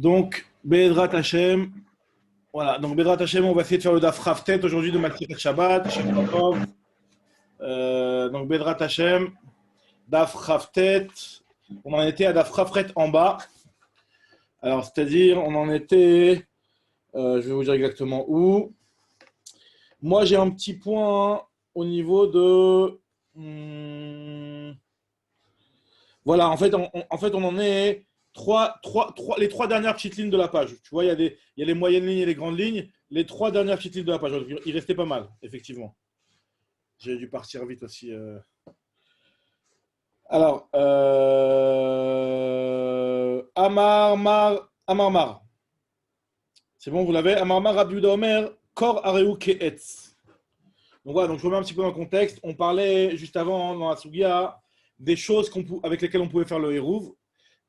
Donc, Be'ezrat Hashem. Voilà, donc Be'ezrat Hashem, on va essayer de faire le Daf Raftet aujourd'hui de Masechet Shabbat. Donc, Be'ezrat Hashem, Daf Raftet. On en était à Daf Rafret en bas. Alors, c'est-à-dire, on en était. Je vais vous dire exactement où. Moi, j'ai un petit point au niveau de. Voilà, en fait, on en est les trois dernières petites lignes de la page. Tu vois, il y a les moyennes lignes et les grandes lignes. Les trois dernières petites lignes de la page. Il restait pas mal, effectivement. J'ai dû partir vite aussi. Alors, Amar. C'est bon, vous l'avez. Amar Mar, Rabbi Yehuda Omer, Kor Areu Ke'etz. Donc voilà, donc je remets un petit peu dans le contexte. On parlait juste avant, dans la Sugia, des choses avec lesquelles on pouvait faire le Hérouv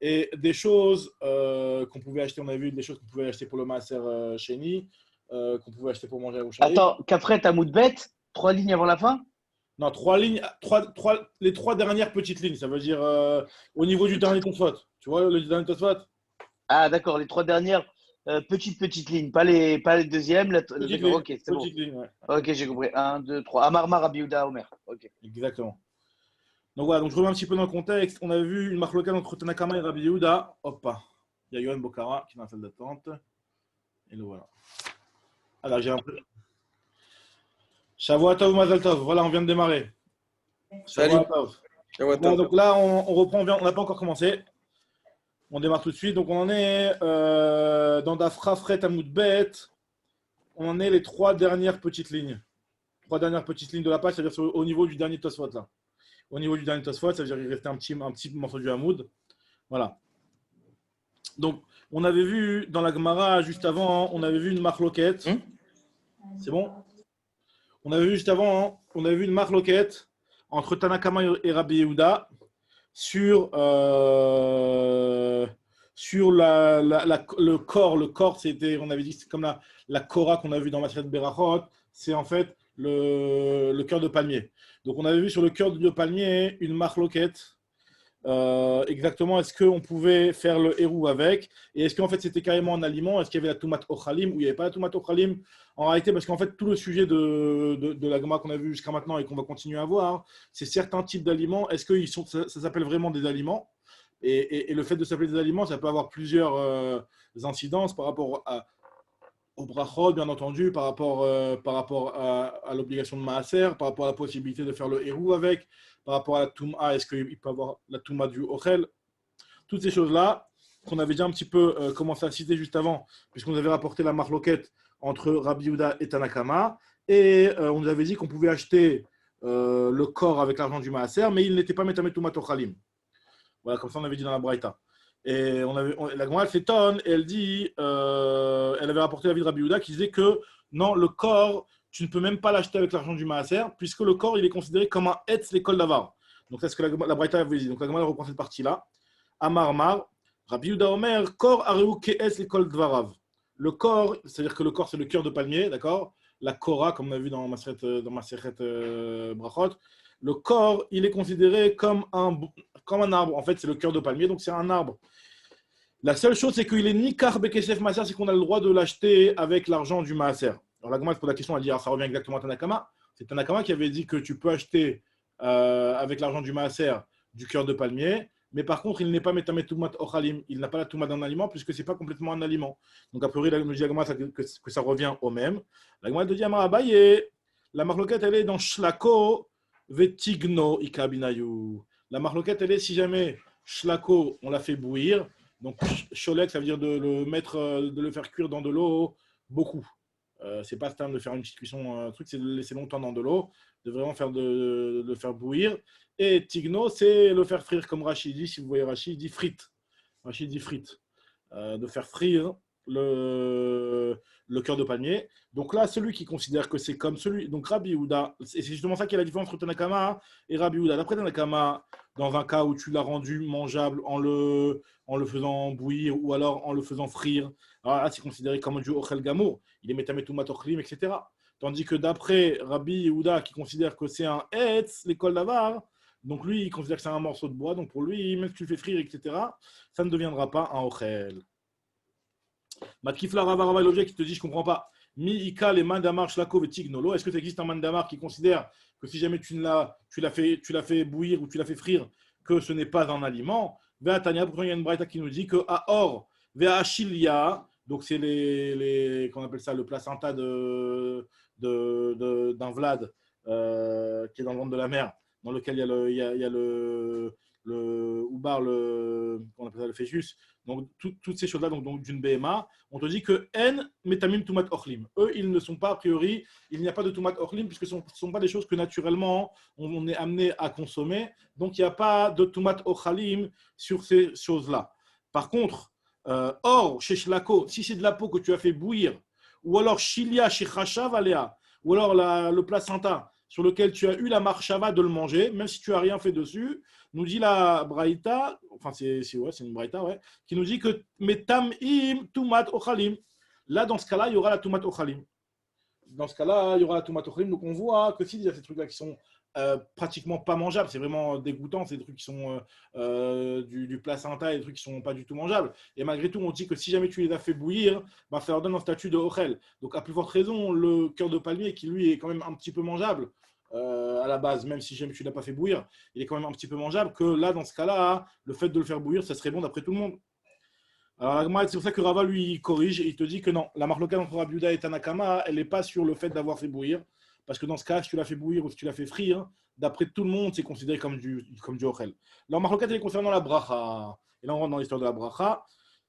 et des choses qu'on pouvait acheter. On a vu des choses qu'on pouvait acheter pour le Maaser Sheni, qu'on pouvait acheter pour manger à Rouchaï. Attends, Kafret à Moudbet, 3 lignes avant la fin? Non, les trois dernières petites lignes. Ça veut dire au niveau du dernier Tosfot. Tu vois, le dernier Tosfot. Ah, d'accord, les 3 dernières petites lignes, pas les deuxièmes. D'accord, ok, c'est bon. Petite ligne, ouais. Ok, j'ai compris. 1, 2, 3. Amar Mar, Rabbi Yehuda Omer. Ok. Exactement. Donc voilà, donc je remets un petit peu dans le contexte. On a vu une marque locale entre Tanakama et Rabbi Yehuda. Hop, il y a Yohan Bokara qui est dans la salle d'attente. Et le voilà. Alors, j'ai un peu. Shavuot Tov, Mazal Tov. Voilà, on vient de démarrer. Salut. Shavuot Tov. Voilà, donc là, on reprend, on n'a pas encore commencé. On démarre tout de suite. Donc, on en est dans Dafra Fret Amoudbet. On en est les trois dernières petites lignes. Trois dernières petites lignes de la page, c'est-à-dire au niveau du dernier Tosfot là. Au niveau du dernier Tosfot, ça veut dire qu'il restait un petit morceau du Hamoud. Voilà. Donc, on avait vu dans la Gemara, juste avant, on avait vu une marloquette. C'est bon? On avait vu juste avant, on avait vu une marloquette entre Tanakama et Rabbi Yehuda sur le corps. Le corps, c'était, on avait dit, c'est comme la Korah qu'on a vu dans Masechet Berachot, c'est en fait le cœur de palmier. Donc, on avait vu sur le cœur de palmier une marloquette. Exactement, est-ce qu'on pouvait faire le hérou avec, et est-ce qu'en fait c'était carrément un aliment, est-ce qu'il y avait la toumat ochalim ou il n'y avait pas la toumat ochalim en réalité, parce qu'en fait tout le sujet de la Gemara qu'on a vu jusqu'à maintenant et qu'on va continuer à voir, c'est certains types d'aliments, est-ce que ça s'appelle vraiment des aliments, et le fait de s'appeler des aliments, ça peut avoir plusieurs incidences par rapport au brachot, bien entendu, par rapport à l'obligation de maaser, par rapport à la possibilité de faire le hérou avec, par rapport à la touma, est-ce qu'il peut avoir la touma du ochel, toutes ces choses-là qu'on avait déjà un petit peu commencé à citer juste avant, puisqu'on avait rapporté la marloquette entre Rabbi Yehuda et Tanakama, et on nous avait dit qu'on pouvait acheter le corps avec l'argent du maaser, mais il n'était pas métamé touma tochalim. Voilà, comme ça on avait dit dans la Braïta. Et la Gemara s'étonne et elle dit, elle avait rapporté l'avis de Rabbi Yehuda qui disait que non, le corps, tu ne peux même pas l'acheter avec l'argent du maaser, puisque le corps, il est considéré comme un etz l'école d'avar. Donc c'est ce que la Braïta avait dit. Donc la Gemara reprend cette partie-là. Amar Mar, Rabbi Yehuda Omer, corps areu ke'etz l'école d'varav. Le corps, c'est-à-dire que le corps, c'est le cœur de palmier, d'accord? La Korah, comme on a vu dans Masechet Brachot. Le corps, il est considéré comme un arbre. En fait, c'est le cœur de palmier, donc c'est un arbre. La seule chose, c'est qu'il est ni karbe kesef maaser, c'est qu'on a le droit de l'acheter avec l'argent du maaser. Alors la Gemara se pose la question, elle dit, ça revient exactement à Tanakama. C'est Tanakama qui avait dit que tu peux acheter avec l'argent du maaser du cœur de palmier, mais par contre, il n'est pas métamé toumat ochalim, il n'a pas la touma d'un aliment puisque c'est pas complètement un aliment. Donc a priori, la Gemara que ça revient au même. La Gemara te dit, Amar Abaye, la marloquette, elle est dans Shlako vetigno ikabinayu. La marloquette, elle est si jamais Shlako, on la fait bouillir. Donc, cholek, ça veut dire de le faire cuire dans de l'eau beaucoup. C'est pas simple de faire une petite cuisson, truc, c'est de le laisser longtemps dans de l'eau, de vraiment de le faire bouillir. Et tigno, c'est le faire frire, comme Rachid dit, si vous voyez Rachid, dit frite. Rachid dit frite. De faire frire le cœur de palmier. Donc là, celui qui considère que c'est comme celui. Donc Rabbi Yehuda, et c'est justement ça qui est la différence entre Tanakama et Rabbi Yehuda. D'après Tanakama, dans un cas où tu l'as rendu mangeable en le faisant bouillir ou alors en le faisant frire, alors là, c'est considéré comme du ochel gamour. Il est métamé tout matochlim, etc. Tandis que d'après Rabbi Yehuda, qui considère que c'est un etz, l'école d'avar, donc lui, il considère que c'est un morceau de bois. Donc pour lui, même si tu le fais frire, etc., ça ne deviendra pas un ochel. Matkifla Rava l'objet qui te dit, je ne comprends pas. Mi Ika, les mandamar, shlako, vetignolo. Est-ce que ça existe un mandamar qui considère que si jamais tu l'as fait bouillir ou tu l'as fait frire, que ce n'est pas un aliment? Vea Tanya, pourtant il y a une braïta qui nous dit que à or, vea Achilia, donc c'est qu'on appelle ça le placenta d'un Vlad qui est dans le ventre de la mer, dans lequel il y a le oubar, on appelle ça le fœtus, donc toutes ces choses-là, donc d'une BMA, on te dit que N metamim tumat ochlim. Eux, ils ne sont pas, a priori, il n'y a pas de tumat ochlim, puisque ce ne sont pas des choses que naturellement on est amené à consommer, donc il n'y a pas de tumat ochalim sur ces choses-là. Par contre, or, chez Shlako, si c'est de la peau que tu as fait bouillir, ou alors Shilia chez Chashav Alea, ou alors le placenta sur lequel tu as eu la marchava de le manger, même si tu n'as rien fait dessus, nous dit la Braïta, enfin c'est une Braïta, ouais, qui nous dit que Metamim Tumat Ochalim. Là, dans ce cas-là, il y aura la Tumat Ochalim. Dans ce cas-là, il y aura la Tumat Ochalim. Donc on voit que s'il y a ces trucs-là qui sont pratiquement pas mangeables, c'est vraiment dégoûtant, c'est des trucs qui sont du placenta et des trucs qui sont pas du tout mangeables. Et malgré tout, on dit que si jamais tu les as fait bouillir, bah, ça leur donne un statut de ochel. Donc à plus forte raison, le cœur de palmier qui lui est quand même un petit peu mangeable à la base, même si jamais tu ne l'as pas fait bouillir, il est quand même un petit peu mangeable, que là, dans ce cas-là, le fait de le faire bouillir, ça serait bon d'après tout le monde. Alors, c'est pour ça que Rava lui corrige et il te dit que non, la marque locale entre Rabbi Yehuda et Tanakama, elle n'est pas sur le fait d'avoir fait bouillir. Parce que dans ce cas, si tu l'as fait bouillir ou si tu l'as fait frire, d'après tout le monde, c'est considéré comme du ochel. La marloquette, elle est concernant la bracha. Et là, on rentre dans l'histoire de la bracha.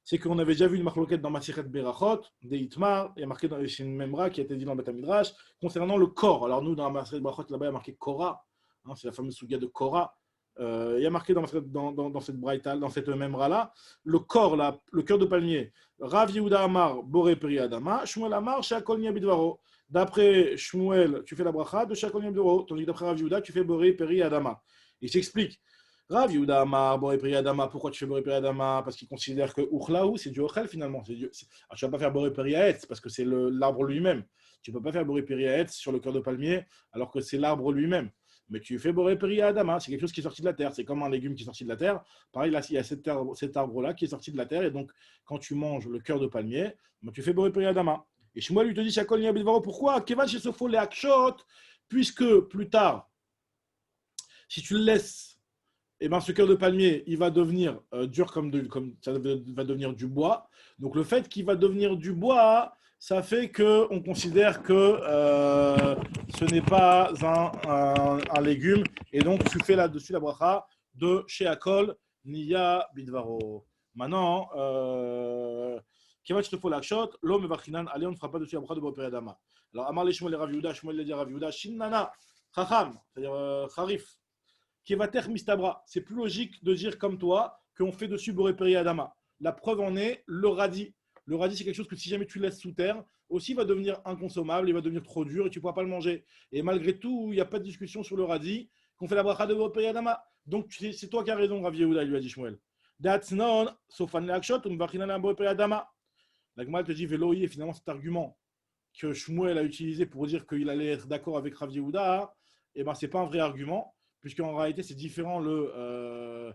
C'est qu'on avait déjà vu une marloquette dans Masichet Berachot, des Itmar, il y a marqué chez une Memra qui a été dit dans le Beth Midrash, concernant le corps. Alors nous, dans la Masichet Berachot, là-bas, il y a marqué Korah. Hein, c'est la fameuse souga de Korah. Il y a marqué dans cette braïta, dans cette Memra-là, le corps, le cœur de palmier. Rav Yehuda Amar, Boré Peri Adama, Shmuel Amar, Shakol Niabidvaro. D'après Shmuel, tu fais la bracha de Shakol Niabidvaro, tandis que d'après Rav Yehuda, tu fais Boré Peri Adama. Il s'explique. Rav Yehuda Amar, Boré Peri Adama, pourquoi tu fais Boré Peri Adama? Parce qu'il considère que Uchlaou, c'est du Ochel finalement. Alors, tu ne vas pas faire Boré Peri Aetz parce que c'est l'arbre lui-même. Tu ne peux pas faire Boré Peri Aetz sur le cœur de palmier alors que c'est l'arbre lui-même. Mais tu fais Boré Peri Adama, c'est quelque chose qui est sorti de la terre. C'est comme un légume qui est sorti de la terre. Pareil, là, il y a cet arbre-là qui est sorti de la terre. Et donc, quand tu manges le cœur de palmier, ben, tu fais Boré Peri Adama. Et Shmuel lui te dit, Shakol Niabidvaro, pourquoi? Kevan chez Sofo le Akshot, puisque plus tard, si tu le laisses, eh ben, ce cœur de palmier, il va devenir dur comme ça va devenir du bois. Donc, le fait qu'il va devenir du bois, ça fait qu'on considère que ce n'est pas un légume. Et donc, tu fais là-dessus la bracha de Sheakol Niya Bidvaro. Maintenant, Kevat Shtefo Lakshot, l'homme Vachinan, allez, on ne fera pas dessus la bracha de Boré Peri Adama. Alors, Amar le Shmuel et Rav Yehuda, Shmuel le dit Rav Yehuda, Shinnana, Chacham, c'est-à-dire Charif, Kevater Mistabra. C'est plus logique de dire comme toi qu'on fait dessus Boré Peri Adama. La preuve en est le radis. Le radis, c'est quelque chose que si jamais tu le laisses sous terre, aussi va devenir inconsommable, il va devenir trop dur et tu ne pourras pas le manger. Et malgré tout, il n'y a pas de discussion sur le radis qu'on fait la bracha de Boré Peri Adama. Donc, c'est toi qui as raison, Rav Yehuda, lui a dit Shmuel. That's non, sauf an leakshot, Vachinan Boré Peri Adama. La Gemara te dit Veloï, et finalement cet argument que Shmuel a utilisé pour dire qu'il allait être d'accord avec Rav Yehuda, eh ben, ce n'est pas un vrai argument, puisqu'en réalité c'est différent le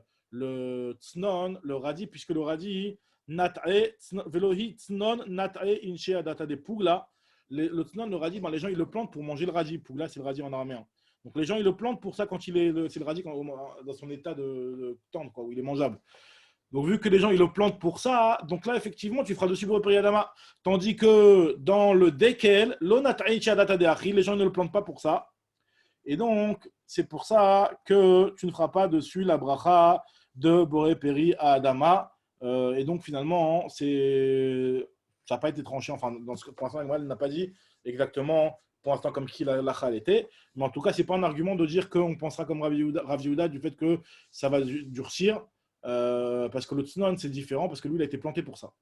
tznon, le radis, puisque le radis, Velohi tznon nat'e inche adata de Pugla, le tznon, le radis, ben, les gens ils le plantent pour manger le radis. Pugla, c'est le radis en araméen. Donc les gens ils le plantent pour ça quand c'est le radis dans son état de tendre, quoi, où il est mangeable. Donc, vu que les gens ils le plantent pour ça, donc là, effectivement, tu feras dessus Boré Peri Adama. Tandis que dans le Dekel, les gens ne le plantent pas pour ça. Et donc, c'est pour ça que tu ne feras pas dessus la bracha de Boré Peri Adama. Et donc, finalement, ça n'a pas été tranché. Enfin, pour l'instant, elle n'a pas dit exactement, pour l'instant, comme qui la chal était. Mais en tout cas, ce n'est pas un argument de dire qu'on pensera comme Rav Yehuda du fait que ça va durcir. Parce que le tznon c'est différent parce que lui il a été planté pour ça.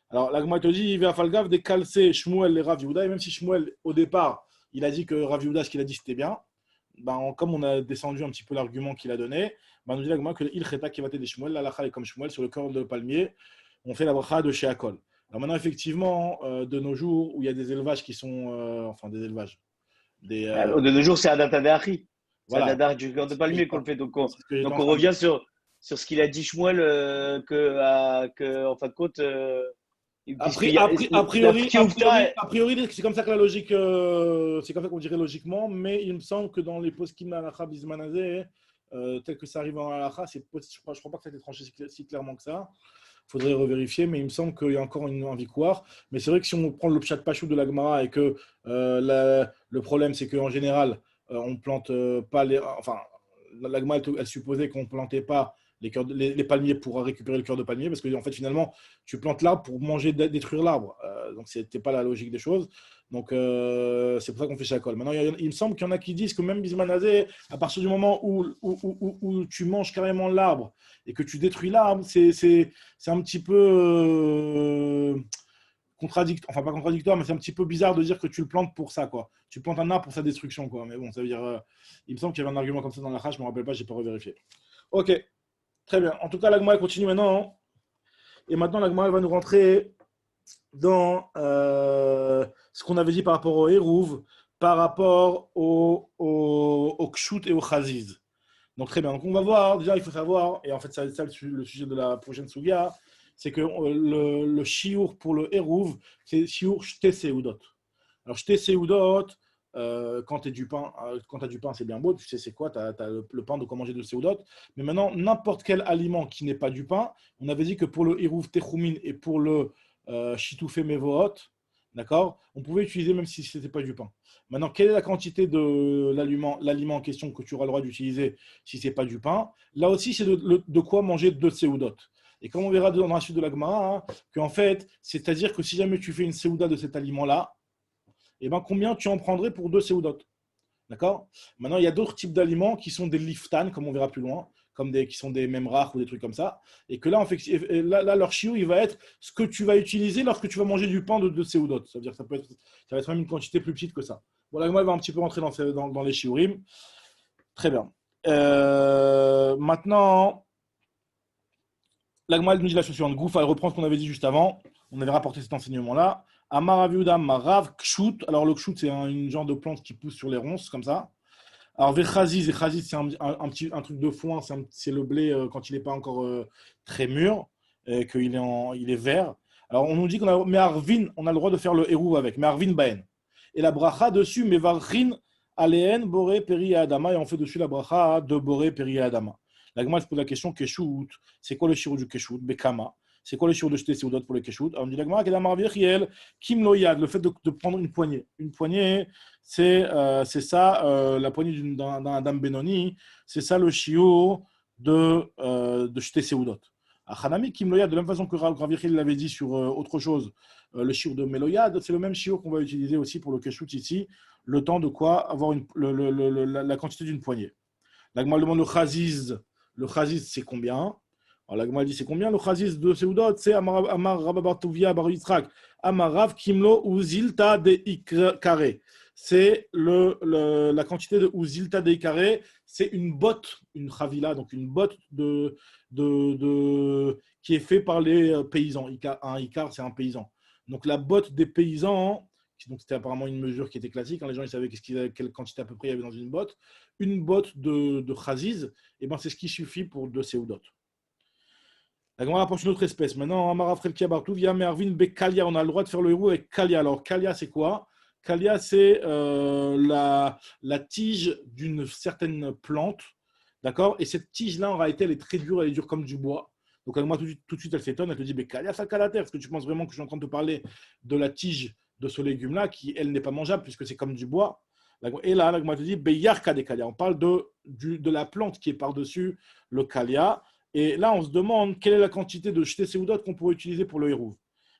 Alors la Gemara te dit il va falgav des calcé Shmuel et Rav Yehuda, et même si Shmuel au départ il a dit que Rav Yehuda ce qu'il a dit c'était bien, ben, comme on a descendu un petit peu l'argument qu'il a donné, ben, on nous dit la Gemara que il cheta qui va des Shmuel, la lacha est comme Shmuel sur le corps de palmier, on fait la bracha de Sheakol. Alors maintenant effectivement de nos jours où il y a des élevages qui sont enfin des élevages de nos jours c'est Adata de Achi, voilà. C'est Adata du cœur de palmier qu'on le fait, donc on revient sur ce qu'il a dit Shmuel, que en fin de compte, A Puisqu'il y a la priori, Ptioufta, c'est comme ça que la logique, c'est comme ça qu'on dirait logiquement, mais il me semble que dans les poskim halacha bismanazé, tel que ça arrive en halacha, je crois pas que ça a été tranché si clairement que ça. Il faudrait revérifier, mais il me semble qu'il y a encore un victoire. Mais c'est vrai que si on prend le pshat pashut de la Gemara et que le problème, c'est qu'en général, on plante pas les. Enfin, la Gemara, elle supposait qu'on ne plantait pas les palmiers pour récupérer le cœur de palmier, parce que en fait, finalement, tu plantes l'arbre pour manger, détruire l'arbre. Donc, ce n'était pas la logique des choses. Donc, c'est pour ça qu'on fait chacol. Maintenant, il me semble qu'il y en a qui disent que même Bismanazé, à partir du moment où tu manges carrément l'arbre et que tu détruis l'arbre, c'est un petit peu contradictoire, enfin pas contradictoire, mais c'est un petit peu bizarre de dire que tu le plantes pour ça, quoi. Tu plantes un arbre pour sa destruction, quoi. Mais bon, ça veut dire, il me semble qu'il y avait un argument comme ça dans la hache, je me rappelle pas, j'ai pas revérifié. Ok, très bien. En tout cas, la Gemara continue maintenant. Et maintenant, la Gemara va nous rentrer dans ce qu'on avait dit par rapport au Hérouv, par rapport au Kshut et au Chaziz. Donc très bien. Donc on va voir, déjà il faut savoir, et en fait c'est ça le sujet de la prochaine Souga, c'est que le Shiur pour le Hérouv, c'est Shiur Shte Seudot. Alors Shte Seudot, quand tu as du pain, c'est bien beau, tu sais c'est quoi, tu as le pain de quoi manger de Seudot, mais maintenant n'importe quel aliment qui n'est pas du pain, on avait dit que pour le Hérouv Techumin et pour le Shitoufe Mevohot, d'accord, on pouvait utiliser même si ce n'était pas du pain. Maintenant, quelle est la quantité de l'aliment en question que tu auras le droit d'utiliser si ce n'est pas du pain? Là aussi, c'est de quoi manger deux séoudotes. Et comme on verra dans la suite de la Gemara, qu'en fait, c'est-à-dire que si jamais tu fais une séouda de cet aliment-là, eh ben, combien tu en prendrais pour deux séoudotes? D'accord? Maintenant, il y a d'autres types d'aliments qui sont des liftan, comme on verra plus loin, qui sont des memrach ou des trucs comme ça. Et que là, là leur chiou, il va être ce que tu vas utiliser lorsque tu vas manger du pain de séoudotes. Ça veut dire que ça va être même une quantité plus petite que ça. Bon, la Gemara va un petit peu rentrer dans les shiurim. Très bien. Maintenant, la Gemara nous dit la chose suivante. Goufa, elle reprend ce qu'on avait dit juste avant. On avait rapporté cet enseignement-là. Amar Aviuda Marav Kshut. Alors, le Kshut, c'est une genre de plante qui pousse sur les ronces, comme ça. Alors, Vechaziz, c'est un truc de foin, c'est le blé quand il n'est pas encore très mûr, qu'il il est vert. Alors, on nous dit mais Arvin, on a le droit de faire le hérouv avec, mais Arvin Baen. Et la bracha dessus, mais Varchin, Aleen, Boré, Peri et Adama, et on fait dessus la bracha de Boré, Peri et Adama. La Gemara se pose la question Keshut, c'est quoi le shirou du Keshut, Bekama? C'est quoi le shirou de jeter Seudot pour le Keshut? Alors, on dit la Gemara, Kedamar Virchiel, Kim Loyad, le fait de prendre une poignée. Une poignée, c'est ça, la poignée d'un Benoni, c'est ça le shiur de jeter Seudot. Hanami Kim Loyad, de la même façon que Rav Virchiel l'avait dit sur autre chose, le shiur de Meloyad, c'est le même shiur qu'on va utiliser aussi pour le Keshut ici, le temps de quoi avoir la quantité d'une poignée. La Gemara demande le Chaziz. Le Chaziz, c'est combien? Alors la Gemara dit c'est combien? Le Chaziz de Seudot, c'est Amar Rababartouvia Bar Yitzhak, Amarav Kimlo Uzilta de Ikare. C'est la quantité de Uzilta de Ikare, c'est une botte, une chavila, donc une botte qui est faite par les paysans. Un Ikar, c'est un paysan. Donc la botte des paysans, donc c'était apparemment une mesure qui était classique, les gens ils savaient quelle quantité à peu près il y avait dans une botte de chaziz, et ben c'est ce qui suffit pour deux séoudotes. La Gemara apporte une autre espèce. Maintenant, Kalia, on a le droit de faire le héros avec Kalia. Alors, Kalia, c'est quoi? Kalia, c'est la tige d'une certaine plante. D'accord? Et cette tige-là, en réalité, elle est très dure, elle est dure comme du bois. Donc, moi, tout de suite, elle s'étonne, elle te dit, Kalia, ça calater. Est-ce que tu penses vraiment que je suis en train de te parler de la tige de ce légume-là, qui, elle, n'est pas mangeable, puisque c'est comme du bois? Et là, la Gemara te dit, Beyarka des Kalia. On parle de la plante qui est par-dessus le Kalia. Et là, on se demande quelle est la quantité de jeté seudot qu'on pourrait utiliser pour le hérouv.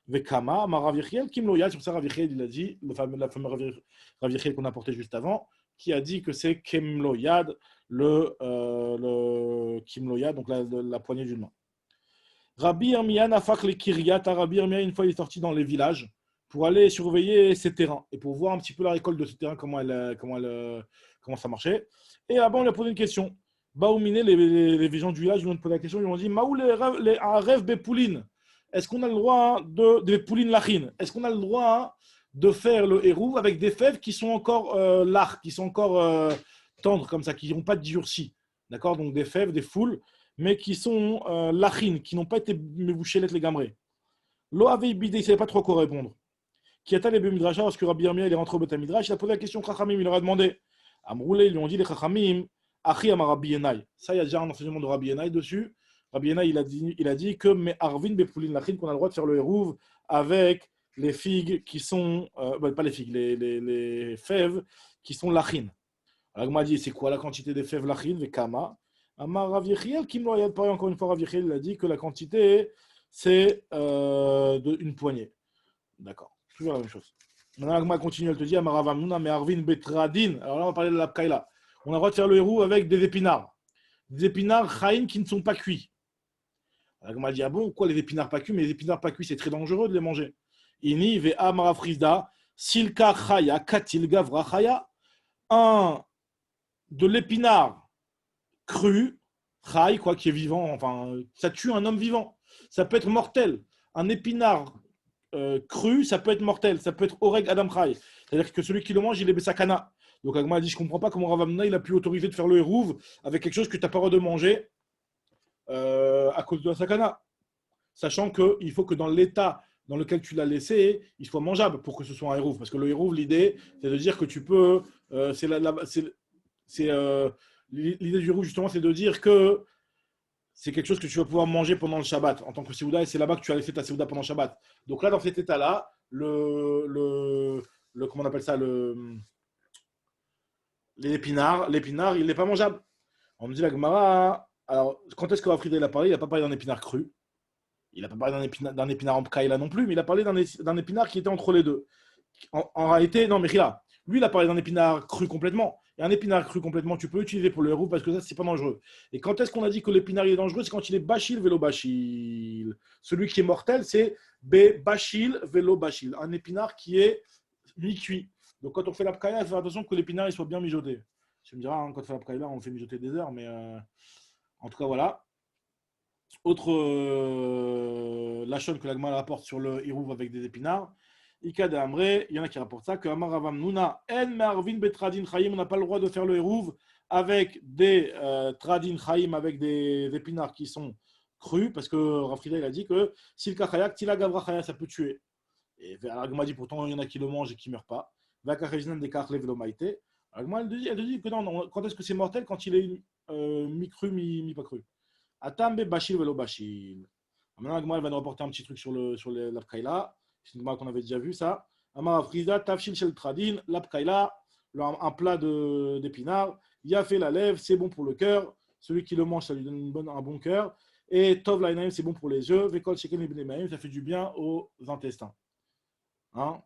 Vekama, Maravichiel, Kimloyad, sur ça, Ravichiel, il a dit, la fameuse Ravichiel qu'on a porté juste avant, qui a dit que c'est Kimloyad, le Kimloyad, donc la poignée d'une main. Rabbi Irmian a fait les Kiryat. Rabbi Irmian, une fois, il est sorti dans les villages pour aller surveiller ses terrains et pour voir un petit peu la récolte de ces terrains, comment ça marchait. Et là-bas, on lui a posé une question. Baoumine, les gens du village, ils lui ont posé la question, ils lui ont dit Maou les rêves Bepoulin, est-ce qu'on a le droit de Poulin Lachin? Est-ce qu'on a le droit de faire le hérouv avec des fèves qui sont encore larges, qui sont encore tendres comme ça, qui n'ont pas durci? D'accord? Donc des fèves, des foules, mais qui sont lachin, qui n'ont pas été mébouchées les gamrés. Lo avait bidé, il ne savait pas trop quoi répondre. Qui a les Midrasha, lorsque Rabbi Yirmiyah il est rentré au Beth Midrash, il a posé la question Chachamim, il leur a demandé. Amroulé, ils lui ont dit les Chachamim, Achi Amar Rabbi Yenai. Ça, il y a déjà un enseignement de Rabbi Yenai dessus. Rabbi Yenai, il a dit que mais Arvin Bepoulin Lachin, qu'on a le droit de faire le hérouv avec les figues qui sont, pas les figues, les fèves qui sont lachin. Alors, il m'a dit, c'est quoi la quantité des fèves lachin, les kama? Amar Rav Yechiel, Kim lo Ayad, pareil, encore une fois, Rav Yechiel, il a dit que la quantité, c'est une poignée. D'accord. Toujours la même chose. Maintenant, Agma continue, elle te dit, Amaravamuna, mais Arvin Betradin. Alors là, on va parler de la Pkaïla. On a le droit de faire le héroux avec des épinards. Des épinards chaim qui ne sont pas cuits. Agma dit, ah bon, quoi les épinards pas cuits? Mais les épinards pas cuits, c'est très dangereux de les manger. Ini ve Amarafrizda, Silka Chaya, Katil Gavra Chaya. De l'épinard cru, Chai, quoi, qui est vivant, enfin, ça tue un homme vivant. Ça peut être mortel. Un épinard cru, ça peut être mortel, ça peut être oreg adam chai. C'est-à-dire que celui qui le mange, il est besakana. Donc Agma a dit, je ne comprends pas comment Rav Hamna, il a pu autoriser de faire le hérouv avec quelque chose que tu n'as pas le droit de manger à cause de la sakana. Sachant qu'il faut que dans l'état dans lequel tu l'as laissé, il soit mangeable pour que ce soit un hérouv. Parce que le hérouv, l'idée, c'est de dire que tu peux... l'idée du hérouv, justement, c'est de dire que c'est quelque chose que tu vas pouvoir manger pendant le Shabbat en tant que Séouda, et c'est là-bas que tu as laissé ta Séouda pendant le Shabbat. Donc là, dans cet état-là, comment on appelle ça, l'épinard, il n'est pas mangeable. On me dit la Gemara, alors quand est-ce que Rafrida il a parlé? Il n'a pas parlé d'un épinard cru, il n'a pas parlé d'un épinard en pkaïla non plus, mais il a parlé d'un épinard qui était entre les deux. En réalité, non, mais là, lui, il a parlé d'un épinard cru complètement. Et un épinard cru complètement, tu peux l'utiliser pour le héros parce que ça, c'est pas dangereux. Et quand est-ce qu'on a dit que l'épinard est dangereux? C'est quand il est bachil, vélo bachil. Celui qui est mortel, c'est bachil, vélo bachil. Un épinard qui est mi-cuit. Donc quand on fait la pkaïla, il faut faire attention que l'épinard il soit bien mijoté. Tu me diras, hein, quand on fait la pkaïla, on le fait mijoter des heures, mais en tout cas, voilà. Autre lachon que l'agma rapporte sur le hirouv avec des épinards. Ika de Amré, il y en a qui rapportent ça, que Amaravam Nuna, En Marvin Betradin Chaim, on n'a pas le droit de faire le hérouv avec des Tradin Chaim, avec des épinards qui sont crus, parce que Rafrida il a dit que Silka Chayak, Tila Gavra Chaya, ça peut tuer. Et Agma dit pourtant, il y en a qui le mangent et qui ne meurent pas. Vakachejnan de Karle Velomaite. Agma, elle te dit que non, quand est-ce que c'est mortel? Quand il est mi-cru, mi-pas cru. Atambe Bachil Velo Bachil. Maintenant, Agma, elle va nous rapporter un petit truc sur la Pkaïla. C'est une marque qu'on avait déjà vu ça. Amar Frida, Tafshil Shel Tradin, l'Apkaïla, un plat d'épinards. Il a fait la lèvre, c'est bon pour le cœur. Celui qui le mange, ça lui donne un bon cœur. Et Tov Lainaim, c'est bon pour les yeux. Vekol Sheken Ibnemaim, ça fait du bien aux intestins. Hein?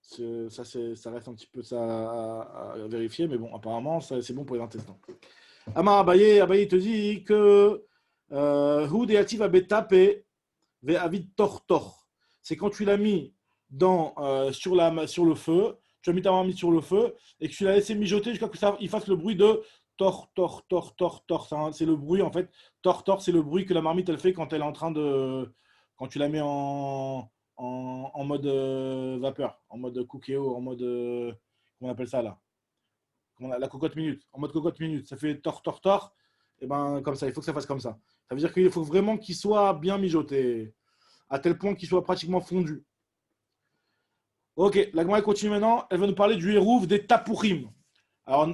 Ça reste un petit peu ça à vérifier, mais bon, apparemment, c'est bon pour les intestins. Amar Abaye te dit que Houd et Ativ Abetape Ve Avid Tortor. C'est quand tu l'as mis sur le feu, tu as mis ta marmite sur le feu et que tu l'as laissé mijoter jusqu'à ce qu'il fasse le bruit de tor, tor, tor, tor, tor. C'est le bruit en fait. Tor, tor, c'est le bruit que la marmite elle fait quand elle est en train de. Quand tu la mets en mode vapeur, en mode cookéo, en mode. Comment on appelle ça là? La cocotte minute. En mode cocotte minute. Ça fait tor, tor, tor. Et ben comme ça, il faut que ça fasse comme ça. Ça veut dire qu'il faut vraiment qu'il soit bien mijoté à tel point qu'il soit pratiquement fondu. Ok, la Gemara continue maintenant. Elle va nous parler du hérouv des tapourim. Alors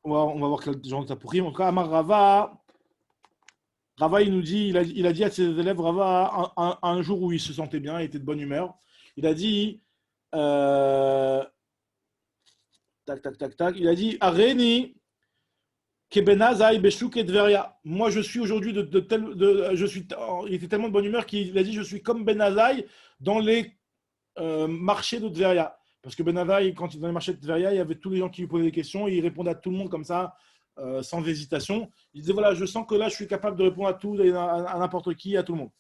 on va voir quel genre de tapourim. En tout cas, Amar Rava, il nous dit, il a dit à ses élèves, Rava, un jour où il se sentait bien, il était de bonne humeur, il a dit, il a dit, Areni, Kebenazai, Beshuk et Dveria. Moi, je suis aujourd'hui il était tellement de bonne humeur qu'il a dit, je suis comme Benazai dans les marchés de Tveria. Parce que Benazai, quand il est dans les marchés de Tveria, il y avait tous les gens qui lui posaient des questions, et il répondait à tout le monde comme ça, sans hésitation. Il disait, voilà, je sens que là, je suis capable de répondre à tout, à n'importe qui, à tout le monde.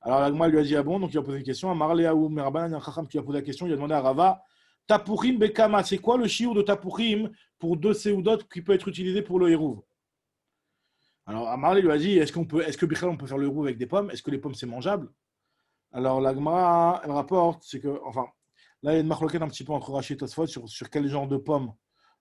Alors, l'Agma lui a dit, ah bon, donc il a posé une question. À Marléa ou Meraban, il y a un Chacham qui a posé la question, il a demandé à Rava, Tapourim Bekama, c'est quoi le shiur de Tapourim pour deux séoudot qui peut être utilisé pour le hérouv? Alors, Amarlé lui a dit, est-ce que Bichal, on peut faire le hérouv avec des pommes? Est-ce que les pommes, c'est mangeable? Alors, l'Agma, elle rapporte, c'est que, enfin, là, il y a une marloquette un petit peu entre Rashi et Tosfot sur quel genre de pommes.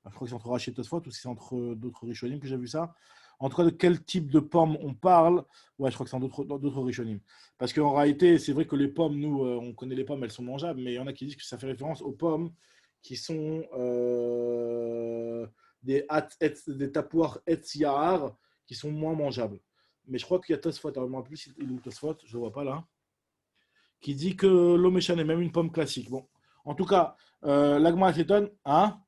Je crois que c'est entre Rashi et Tosfot ou si c'est entre d'autres Rishonim que j'ai vu ça. En tout cas, de quel type de pommes on parle? Ouais, je crois que c'est dans d'autres Rishonim. Parce qu'en réalité, c'est vrai que les pommes, nous, on connaît les pommes, elles sont mangeables, mais il y en a qui disent que ça fait référence aux pommes qui sont des tapouars etz yahar qui sont moins mangeables. Mais je crois qu'il y a Tosfot, alors je ne me rappelle plus il est où Tosfot, je ne le vois pas là, qui dit que l'omechan est même une pomme classique. Bon, en tout cas, l'agma s'étonne, hein?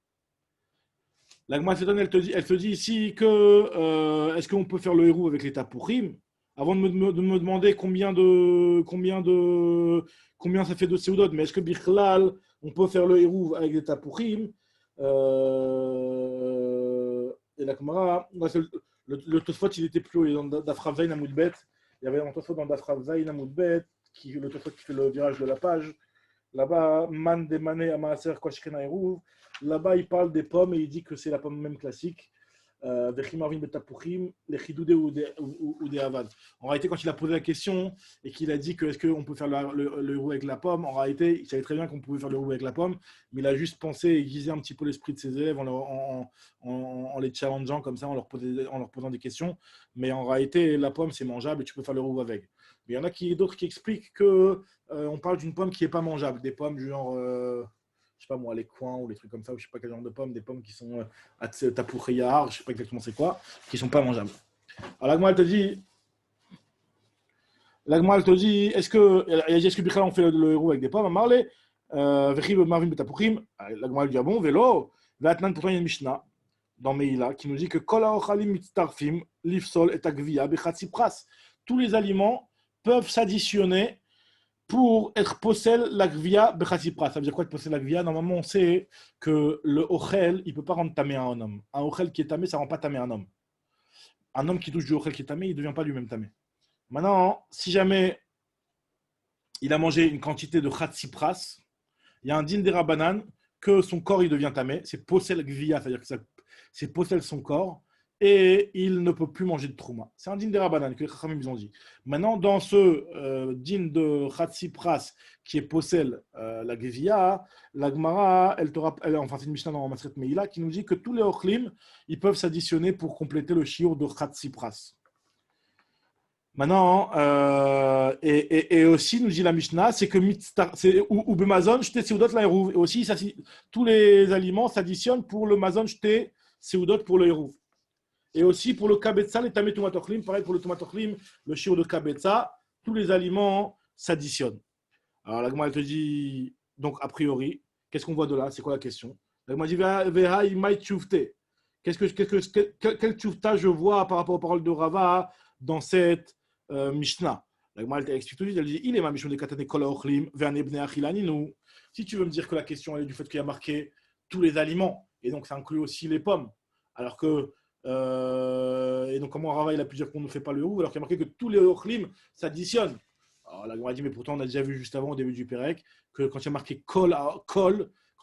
L'agma s'étonne, elle te dit ici que est-ce qu'on peut faire le héros avec les tapourim? Avant de me demander combien ça fait de seudot, mais est-ce que Bichlal, on peut faire le héros avec des tapourim? Et la Gemara, le Tosfot, il était plus haut, il est dans Dafra Zayin Amoudbet. Il y avait un Tosfot dans Dafra Zayin Amoudbet, le Tosfot qui fait le virage de la page. Là-bas, Man de Mané Amaaser Koshkena Eruv. Là-bas, il parle des pommes et il dit que c'est la pomme même classique. Vechimarvin Betapouchim, les Chidoudé ou des Avad. En réalité, quand il a posé la question et qu'il a dit que est-ce qu'on peut faire le roux avec la pomme, en réalité, il savait très bien qu'on pouvait faire le roux avec la pomme, mais il a juste pensé aiguiser un petit peu l'esprit de ses élèves en les challengeant comme ça, en leur posant des questions. Mais en réalité, la pomme, c'est mangeable et tu peux faire le roux avec. Mais il y en a d'autres qui expliquent que on parle d'une pomme qui n'est pas mangeable, des pommes du genre, je sais pas moi, les coins ou les trucs comme ça, ou je sais pas quel genre de pommes, des pommes qui sont à tapouriyar, je sais pas exactement c'est quoi, qui sont pas mangeables. Alors l'agma elle te dit, est-ce que Bichal on fait le héros avec des pommes? Marley, Vechiv Marvin Betapouchim, l'agma elle dit ah bon, vélo, Vatnan pourtant il y a une Mishnah dans Meïla qui nous dit que Kol haochalim mitztarfim, lifsol et agvia bechatzi pras. Tous les aliments peuvent s'additionner pour être possel la gvia bechatipra. Ça veut dire quoi être possel la gvia? Normalement, on sait que le ochel, il ne peut pas rendre tamé un homme. Un ochel qui est tamé, ça ne rend pas tamé un homme. Un homme qui touche du ochel qui est tamé, il ne devient pas lui-même tamé. Maintenant, si jamais il a mangé une quantité de chatsipras, il y a un din des rabanan que son corps il devient tamé. C'est possel gvia, c'est-à-dire que c'est possel son corps. Et il ne peut plus manger de trouma. C'est un din de Rabbanan que les Chachamim ils ont dit. Maintenant, dans ce din de Chatzipras qui est possède la Gevia, la Gemara, enfin c'est une Mishnah dans Masret Meila qui nous dit que tous les Ochlim, ils peuvent s'additionner pour compléter le shiur de Chatzipras. Maintenant, et aussi, nous dit la Mishnah, c'est que ou Bemazon, jeté Seudot la Hérouv. Et aussi, tous les aliments s'additionnent pour le Mazon, jeté Seudot pour le Hérouv. Et aussi pour le kabetza, les tamé tomatochlim, pareil pour le tomatochlim, le shiur de kabetza, tous les aliments s'additionnent. Alors la Gemara elle te dit, donc a priori, qu'est-ce qu'on voit de là? C'est quoi la question? La Gemara dit, Vehai mai tchoufte. Quel tchoufta je vois par rapport aux paroles de Rava dans cette Mishnah? La Gemara elle explique tout de suite, elle dit, il est ma Mishnah de katane kol haochlim, ve'ane bnei achilaninu. Si tu veux me dire que la question est du fait qu'il y a marqué tous les aliments, et donc ça inclut aussi les pommes, alors que et donc, comment Rava il a pu dire qu'on ne fait pas le héros alors qu'il y a marqué que tous les ochlim s'additionnent? Alors, la Gemara dit, mais pourtant, on a déjà vu juste avant, au début du Pérec, que quand il y a marqué kol, quand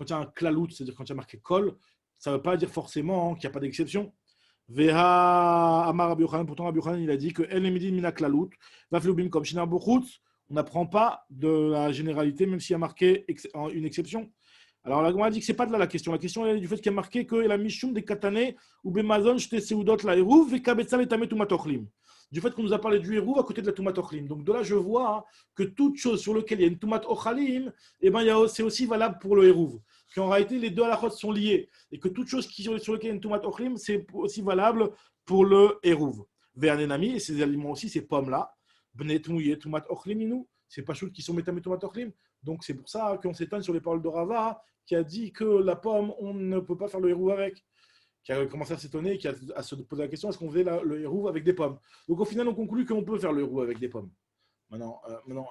il y a un klalout, c'est-à-dire quand il y a marqué kol, ça ne veut pas dire forcément qu'il n'y a pas d'exception. Veha Amar Rabbi Yochanan, pourtant Rabbi Yochanan, il a dit que El Emidin Mina Klalout, Vaflubim comme Shinar Bochutz, on n'apprend pas de la généralité, même s'il y a marqué une exception. Alors, la Gemara dit que ce n'est pas de là la question. La question est du fait qu'il y a marqué que la Mishum des Katané ou Bemazon, Shte Seudot la Hérouv, et Kabetza et Tamé Tumatochlim. Du fait qu'on nous a parlé du Hérouv à côté de la Tumatochlim. Donc, de là, je vois que toute chose sur laquelle il y a une Tumat Ochalim, eh ben, c'est aussi valable pour le Hérouv. Qu'en réalité, les deux halachot sont liés. Et que toute chose sur laquelle il y a une Tumat Ochalim, c'est aussi valable pour le Hérouv. Ve'anenami, et ces aliments aussi, ces pommes-là, Bnet Mouye Tumat Ochliminu, c'est pas choses qui sont Metamé Tumatochlim. Donc, c'est pour ça qu'on s'étonne sur les paroles de Rava qui a dit que la pomme, on ne peut pas faire le hérouv avec, qui a commencé à s'étonner, qui a à se poser la question, est-ce qu'on faisait le hérouv avec des pommes? Donc au final, on conclut qu'on peut faire le hérouv avec des pommes. Maintenant,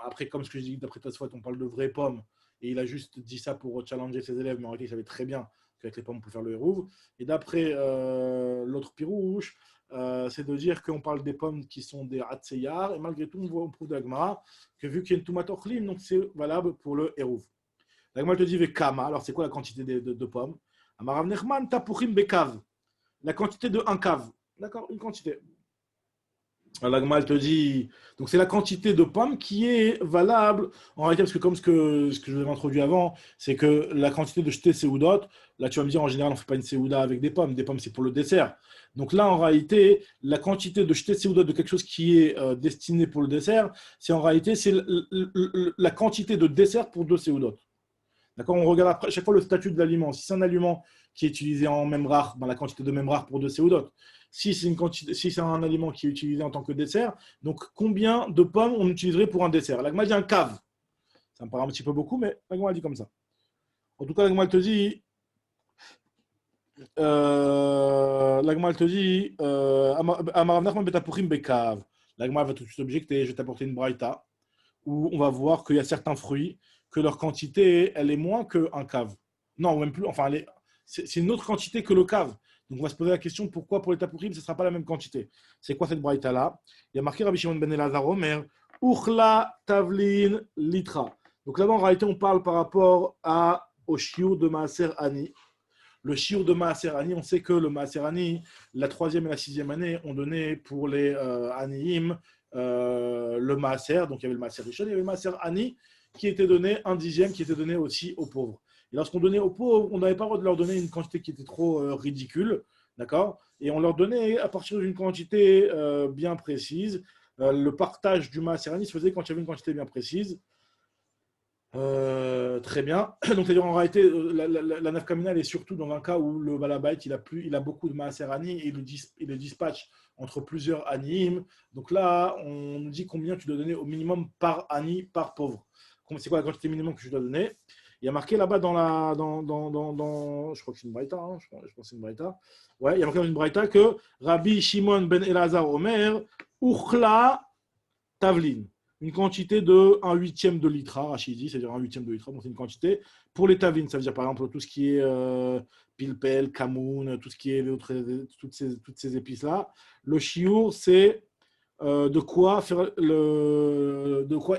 après, comme ce que je dis, d'après Tosfot, on parle de vraies pommes, et il a juste dit ça pour challenger ses élèves, mais en réalité, il savait très bien qu'avec les pommes, on peut faire le hérouv. Et d'après l'autre pirouche, c'est de dire qu'on parle des pommes qui sont des hatseyar, et malgré tout, on prouve de la Gemara que vu qu'il y a une tomatochlim, donc c'est valable pour le hérouv. La Gemara te dit Vekama, alors c'est quoi la quantité de pommes? Amarav Nechman, Tapuchim Bekav, la quantité de un cave. D'accord, une quantité. L'agma, elle te dit, donc c'est la quantité de pommes qui est valable en réalité, parce que comme ce que je vous avais introduit avant, c'est que la quantité de jeté séoudot, là tu vas me dire en général on ne fait pas une séouda avec des pommes c'est pour le dessert. Donc là en réalité, la quantité de jeté séoudot de quelque chose qui est destiné pour le dessert, c'est en réalité c'est la quantité de dessert pour deux séoudot. D'accord. On regarde après, chaque fois le statut de l'aliment. Si c'est un aliment qui est utilisé en même rare, ben, la quantité de même rare pour deux séoudotes. Si c'est un aliment qui est utilisé en tant que dessert, donc combien de pommes on utiliserait pour un dessert? L'agma dit un cave. Ça me paraît un petit peu beaucoup, mais l'agma dit comme ça. En tout cas, l'agma te dit, Amarav Nachman betapurim bekav. L'agma va tout de suite objecter, je vais t'apporter une braïta, où on va voir qu'il y a certains fruits que leur quantité, elle est moins qu'un cave. Non, même plus, enfin, c'est une autre quantité que le cave. Donc on va se poser la question, pourquoi pour les tapourim, ce ne sera pas la même quantité? C'est quoi cette braïta-là? Il y a marqué Rabbi Shimon ben Elazar Omer, Uchla Tavlin Litra. Donc là-bas, en réalité, on parle par rapport au shiur de Maaser Ani. Le shiur de Maaser Ani, on sait que le Maaser Ani, la 3e et la 6e année, ont donné pour les Aniim le Maaser. Donc il y avait le Maaser Rishon, il y avait le Maaser Ani qui était donné, un dixième qui était donné aussi aux pauvres. Et lorsqu'on donnait aux pauvres, on n'avait pas le droit de leur donner une quantité qui était trop ridicule, d'accord? Et on leur donnait à partir d'une quantité bien précise. Le partage du Maaser Ani se faisait quand il y avait une quantité bien précise. Très bien. Donc, c'est-à-dire en réalité, la nafkamina est surtout dans un cas où le balabait il a beaucoup de maaserani et il le dispatche entre plusieurs aniim. Donc là, on nous dit combien tu dois donner au minimum par ani, par pauvre. C'est quoi la quantité minimum que tu dois donner? Il y a marqué là-bas je crois que c'est une braïta, hein, je pense que c'est une braïta. Ouais, il y a marqué dans une braïta que Rabbi Shimon ben Elazar Omer, Uchla Tavlin, une quantité de 1/8 de litre, Rachidi, c'est-à-dire 1/8 de litre, bon, c'est une quantité. Pour les tavines, ça veut dire par exemple tout ce qui est pilpel, kamoun, tout ce qui est toutes ces épices-là. Le chiour, c'est de quoi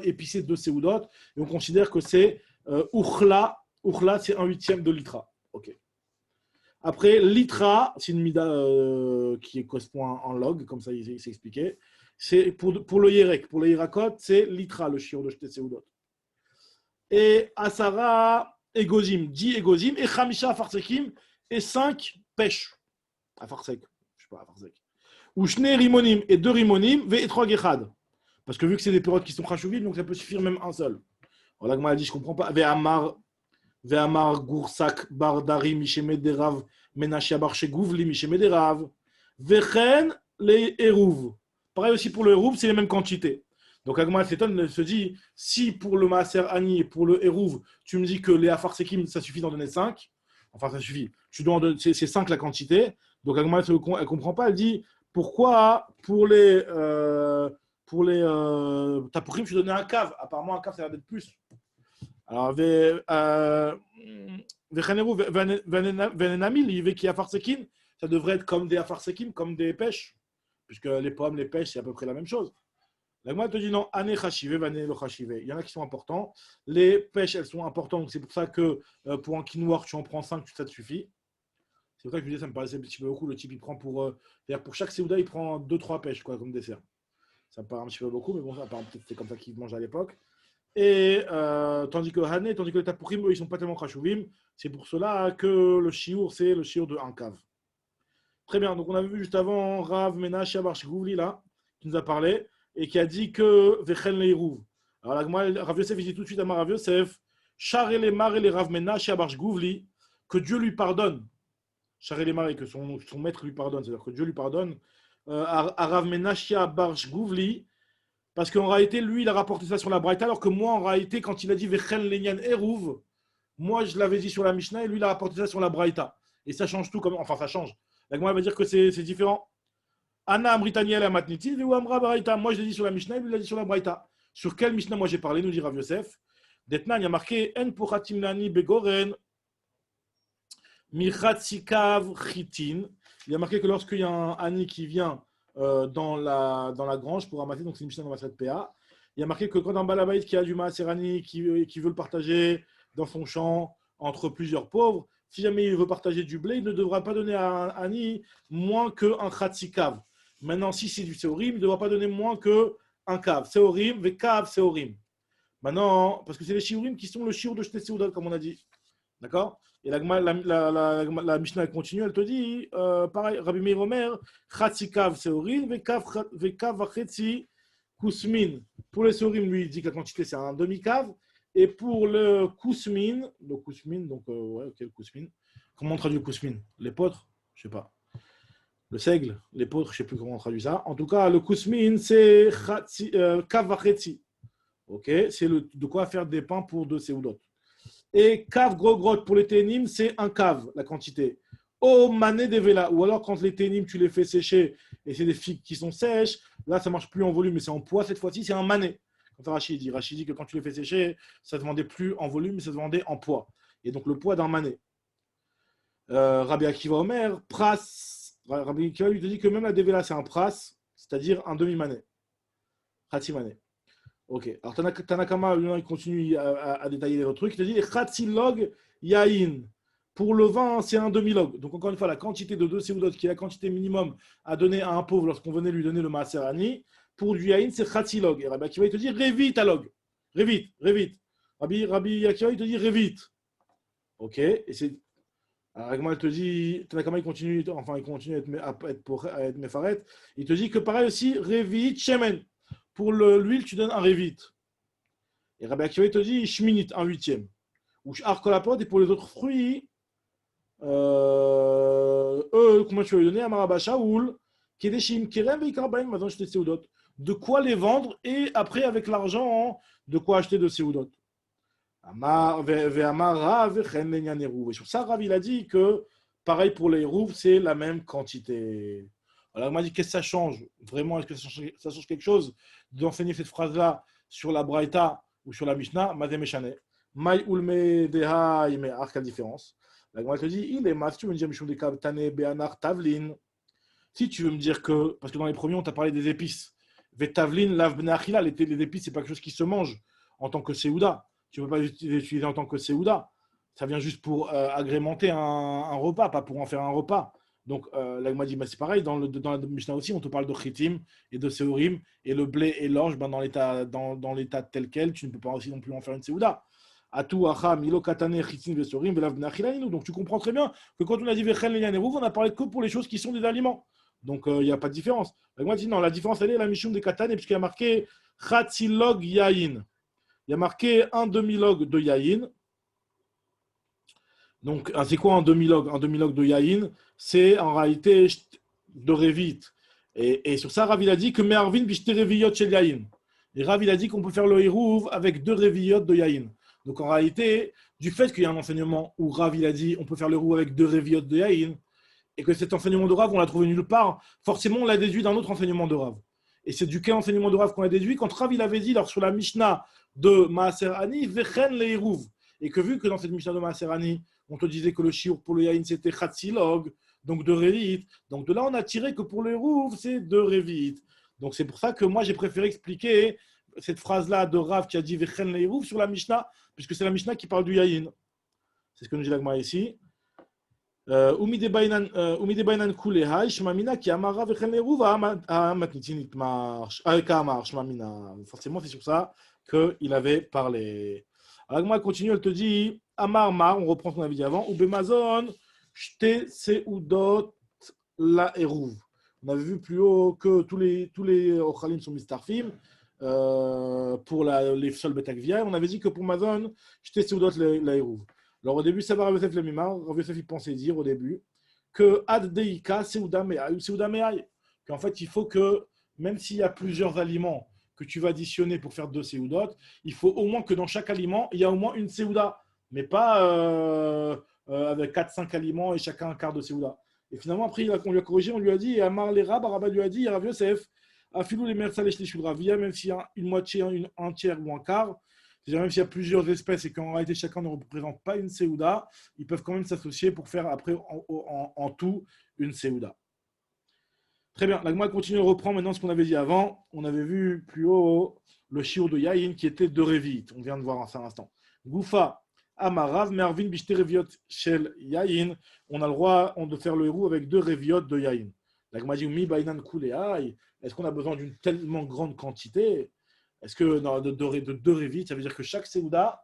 épicer deux séoudotes. Et on considère que c'est uchla. Uchla, c'est 1/8 de litre. Ok. Après, litra, c'est une mida qui correspond en log, comme ça il s'est expliqué. C'est pour le Yerek, pour le Yerakot, c'est litra, le shiur de Shte Seudot. Et Asara, Egozim, 10 Egozim, et Chamisha, Farsekim, et 5 pêches. À Farsek, je sais pas, à Farsek. Ou Shne Rimonim, et 2 Rimonim, et 3 Gechad. Parce que vu que c'est des périodes qui sont Chashuvim, donc ça peut suffire même un seul. Alors là, a dit, je comprends pas. Ve'amar Goursak, Bardari, Mishemederav, Menashia Barche Gouvli, Mishemederav, Vechen, les Eruv. Pareil aussi pour le Hérouv, c'est les mêmes quantités. Donc Agma Seton se dit, si pour le Maaser Ani et pour le Hérouv, tu me dis que les Afarsekim, ça suffit d'en donner 5, enfin ça suffit, c'est 5 la quantité. Donc Agma, elle ne comprend pas, elle dit, pourquoi pour les Tapourim, je donnais un cave? Apparemment, un cave, ça a l'air d'être plus. Alors, ça devrait être comme des Afarsekim, comme des pêches, puisque les pommes, les pêches, c'est à peu près la même chose. La Gemara te dit non, ane chachive, vane lo chachive. Il y en a qui sont importants. Les pêches, elles sont importantes. C'est pour ça que pour un quinoa, tu en prends 5, ça te suffit. C'est pour ça que je disais, ça me paraissait un petit peu beaucoup. Le type, il prend pour chaque séouda, il prend 2-3 pêches quoi, comme dessert. Ça me paraît un petit peu beaucoup, mais bon, peut-être c'est comme ça qu'ils mangeaient à l'époque. Et tandis que les tapourim, eux, ils sont pas tellement chachuvim. C'est pour cela que le chiour, c'est le chiour de un cave. Très bien, donc on avait vu juste avant Rav Menashe Abarsh Gouvli là, qui nous a parlé, et qui a dit que Vechen Leirouv. Alors là, Rav Yosef, il dit tout de suite à Rav Yosef, Char et les Mar et les Rav Menashe Abarsh Gouvli, que Dieu lui pardonne. Char et les Mar et que son maître lui pardonne, c'est-à-dire que Dieu lui pardonne. À Rav Menashe Abarsh Gouvli, parce qu'en réalité, lui, il a rapporté ça sur la Braïta, alors que moi, en réalité, quand il a dit Vechen Lenyan Erouv, moi, je l'avais dit sur la Mishnah, et lui, il a rapporté ça sur la Braïta. Et ça change tout, enfin, ça change. La Gemara va dire que c'est différent. Anna Amritani la matniti, ou Amra Braïta. Moi, je l'ai dit sur la Mishnah, lui, il l'a dit sur la Braïta. Sur quelle Mishnah, moi, j'ai parlé, nous dit Rav Yosef. Detnan, il y a marqué En Pochatim Nani Begoren, Michatzikav Chitin. Il y a marqué que lorsqu'il y a un Ani qui vient dans la grange pour ramasser, donc c'est une Mishnah dans la PA, il y a marqué que quand un Balabait qui a du Maaserani qui veut le partager dans son champ entre plusieurs pauvres, si jamais il veut partager du blé, il ne devra pas donner à un Ani moins qu'un Khatsikav. Maintenant, si c'est du Seorim, il ne devra pas donner moins qu'un cave. Seorim, Vekav, Seorim. Maintenant, parce que c'est les Shiurim qui sont le Shiur de Shte Seudot, comme on a dit. D'accord. Et la Mishnah continue, elle te dit, pareil, Rabbi Meir Omer, Chatzi Kav Seorim, Vekav Vachetzi Kusmin. Pour les Seorim, lui, il dit que la quantité, c'est un demi-cave. Et pour le Kusmin, donc, ouais, ok, le Kusmin. Comment on traduit le Kusmin? L'épeautre? Je sais pas. Le seigle, l'épeautre, je sais plus comment on traduit ça. En tout cas, le Kusmin, c'est Kav Vachetzi. Ok, c'est de quoi faire des pains pour 2 séoudotes. Et cave gros grotte pour les ténim, c'est un cave, la quantité. Au mané des vélas, ou alors quand les ténim, tu les fais sécher et c'est des figues qui sont sèches, là ça marche plus en volume, mais c'est en poids cette fois-ci, c'est un mané. Quand Rachid dit que quand tu les fais sécher, ça ne se vendait plus en volume, mais ça se vendait en poids. Et donc le poids d'un mané. Rabbi Akiva Omer, pras. Rabbi Akiva lui te dit que même la dévéla c'est un pras, c'est-à-dire un demi-mané. Khatsi mané. Ok. Alors Tanakama, il continue à détailler les autres trucs. Il te dit Khatsi log yain. Pour le vin, c'est un demi-log. Donc encore une fois, la quantité de 2 séoudotes, qui est la quantité minimum à donner à un pauvre lorsqu'on venait lui donner le maaser ani, pour du yain, c'est Khatsi log. Et Rabbi Akiva, il te dit révite à log. Révite. Rabbi Akiva, il te dit révite. Ok. Et c'est. Alors, elle te dit, Tanakama, il continue à être méfaret. Il te dit que pareil aussi, révite shemen. Pour l'huile, tu donnes un révit. Et Rabbi Akiva te dit shminit, un huitième. Ou arkolapod, et pour les autres fruits, comment tu vas lui donner? Amaraba shaoul, kedeshim kerem veikarbaim, maintenant acheter seudot. De quoi les vendre et après, avec l'argent, de quoi acheter de seudot. Et sur ça, Rav, il a dit que pareil pour les rouves, c'est la même quantité. Alors, il m'a dit qu'est-ce que ça change? Vraiment, est-ce que ça change quelque chose d'enseigner cette phrase-là sur la Braïta ou sur la Mishnah? Mademeshane. Maï ulme deha ime quelle différence? La Gemara te dit il est mas, tu veux me dire Mishum de Tane Beanar Tavlin. Si tu veux me dire que, parce que dans les premiers, on t'a parlé des épices. Vetavlin, lav benachila, les épices, c'est pas quelque chose qui se mange en tant que séouda. Tu ne peux pas les utiliser en tant que séouda. Ça vient juste pour agrémenter un repas, pas pour en faire un repas. Donc, là, il m'a dit, bah, c'est pareil, dans la Mishnah aussi, on te parle de chitim et de séorim, et le blé et l'orge, ben, dans l'état tel quel, tu ne peux pas aussi non plus en faire une séouda. Atou, acham, ilo katane, chitim, vesorim, velav benachilanu. Donc, tu comprends très bien que quand on a dit vechen leyanerouv, on a parlé que pour les choses qui sont des aliments. Donc, il n'y a pas de différence. Là, moi, dit, non, la différence, elle est la mishum des katane, puisqu'il y a marqué chatzilog yain. Il y a marqué un demi-log de yain. Donc, c'est quoi un demi-log? Un demi-log de yain, c'est en réalité de révit. Et sur ça, Rav il a dit que me'arvin bishte reviyot shel yain. Et Rav il a dit qu'on peut faire le hirouv avec 2 reviyot de yain. Donc, en réalité, du fait qu'il y a un enseignement où Rav il a dit on peut faire le hirouv avec 2 reviyot de yain, et que cet enseignement de Rav, on l'a trouvé nulle part, forcément, on l'a déduit d'un autre enseignement de Rav. Et c'est du quel enseignement de Rav qu'on a déduit? Quand Rav il avait dit alors, sur la Mishnah de Maaser Ani, Vechen le hirouv. Et que vu que dans cette Mishnah de Maaser Ani, on te disait que le shiur pour le yain c'était Khatsilog, donc de Révit. Donc de là, on a tiré que pour le hirouv, c'est de Révit. Donc c'est pour ça que moi, j'ai préféré expliquer cette phrase-là de Rav qui a dit Vechen le hirouv sur la Mishnah, puisque c'est la Mishnah qui parle du yain. C'est ce que nous dit l'Agma ici. Umide bainan kulehai shmamina qui amara vechen leruva matnitin marche kamar shmamina. Forcément, c'est sur ça qu'il avait parlé. Alors, moi, continue, elle te dit Amar Mar, on reprend ce qu'on avait dit avant, ou Bemazon, Shte Seudot la Eruv. On avait vu plus haut que tous les Ochalim sont mistarfim pour les sols Betakvia. On avait dit que pour Mazon, Shte Seudot la Eruv. Alors au début, ça va Rav Yosef le Mimar. Rav Yosef il pensait dire au début que Ad Deika Seouda Me'ay. Qu'en fait, il faut que, même s'il y a plusieurs aliments que tu vas additionner pour faire 2 séoudotes, il faut au moins que dans chaque aliment, il y a au moins une séouda, mais pas avec 4-5 aliments et chacun un quart de séouda. Et finalement, après, on lui a corrigé, on lui a dit, et Amar les Rab, Rabat lui a dit, Rav Yosef, Afilou les Mersal et Shlishud Ravia, même s'il y a une moitié, un tiers ou un quart, c'est-à-dire même s'il y a plusieurs espèces et qu'en réalité chacun ne représente pas une séouda, ils peuvent quand même s'associer pour faire après en tout une séouda. Très bien, l'Agma continue, reprend maintenant ce qu'on avait dit avant. On avait vu plus haut le shiur de Yahin qui était de Révit. On vient de voir ça un instant. Goufa, Amarav, Mervin, Bishte Reviot, Shel Yahin. On a le droit de faire le héros avec 2 Reviot de Yahin. La Gemara dit Mi bainan kuleai. Est-ce qu'on a besoin d'une tellement grande quantité? Est-ce que de deux révites, ça veut dire que chaque Séouda,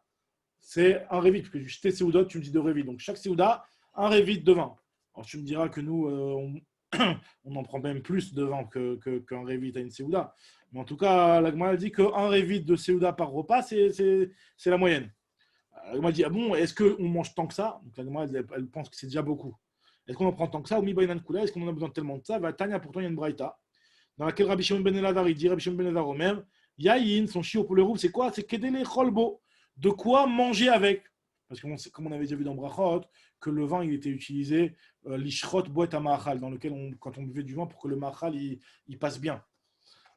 c'est un révite, parce que du jeté Séoudot, tu me dis deux révites. Donc chaque Séouda, un révite de vin. Alors tu me diras que nous, on en prend même plus de vin qu'un révite à une Séouda. Mais en tout cas, la Gemara dit qu'un révite de Séouda par repas, c'est la moyenne. La Gemara dit, ah bon, est-ce qu'on mange tant que ça? Donc la Gemara, elle pense que c'est déjà beaucoup. Est-ce qu'on en prend tant que ça? Ou mi bainan kula? Est-ce qu'on en a besoin tellement de ça? Va Tanya, pourtant il y a une braïta dans laquelle Rabbi Shimon ben Elazar, il dit, Rabbi Shimon ben Elazar Omer, Yaïn, son chiot pour le roux, c'est quoi? C'est kedele cholbo. De quoi manger avec? Parce que comme on avait déjà vu dans Brachot, que le vin il était utilisé, l'ishrot boîte à ma'achal, dans lequel quand on buvait du vin pour que le ma'achal il passe bien.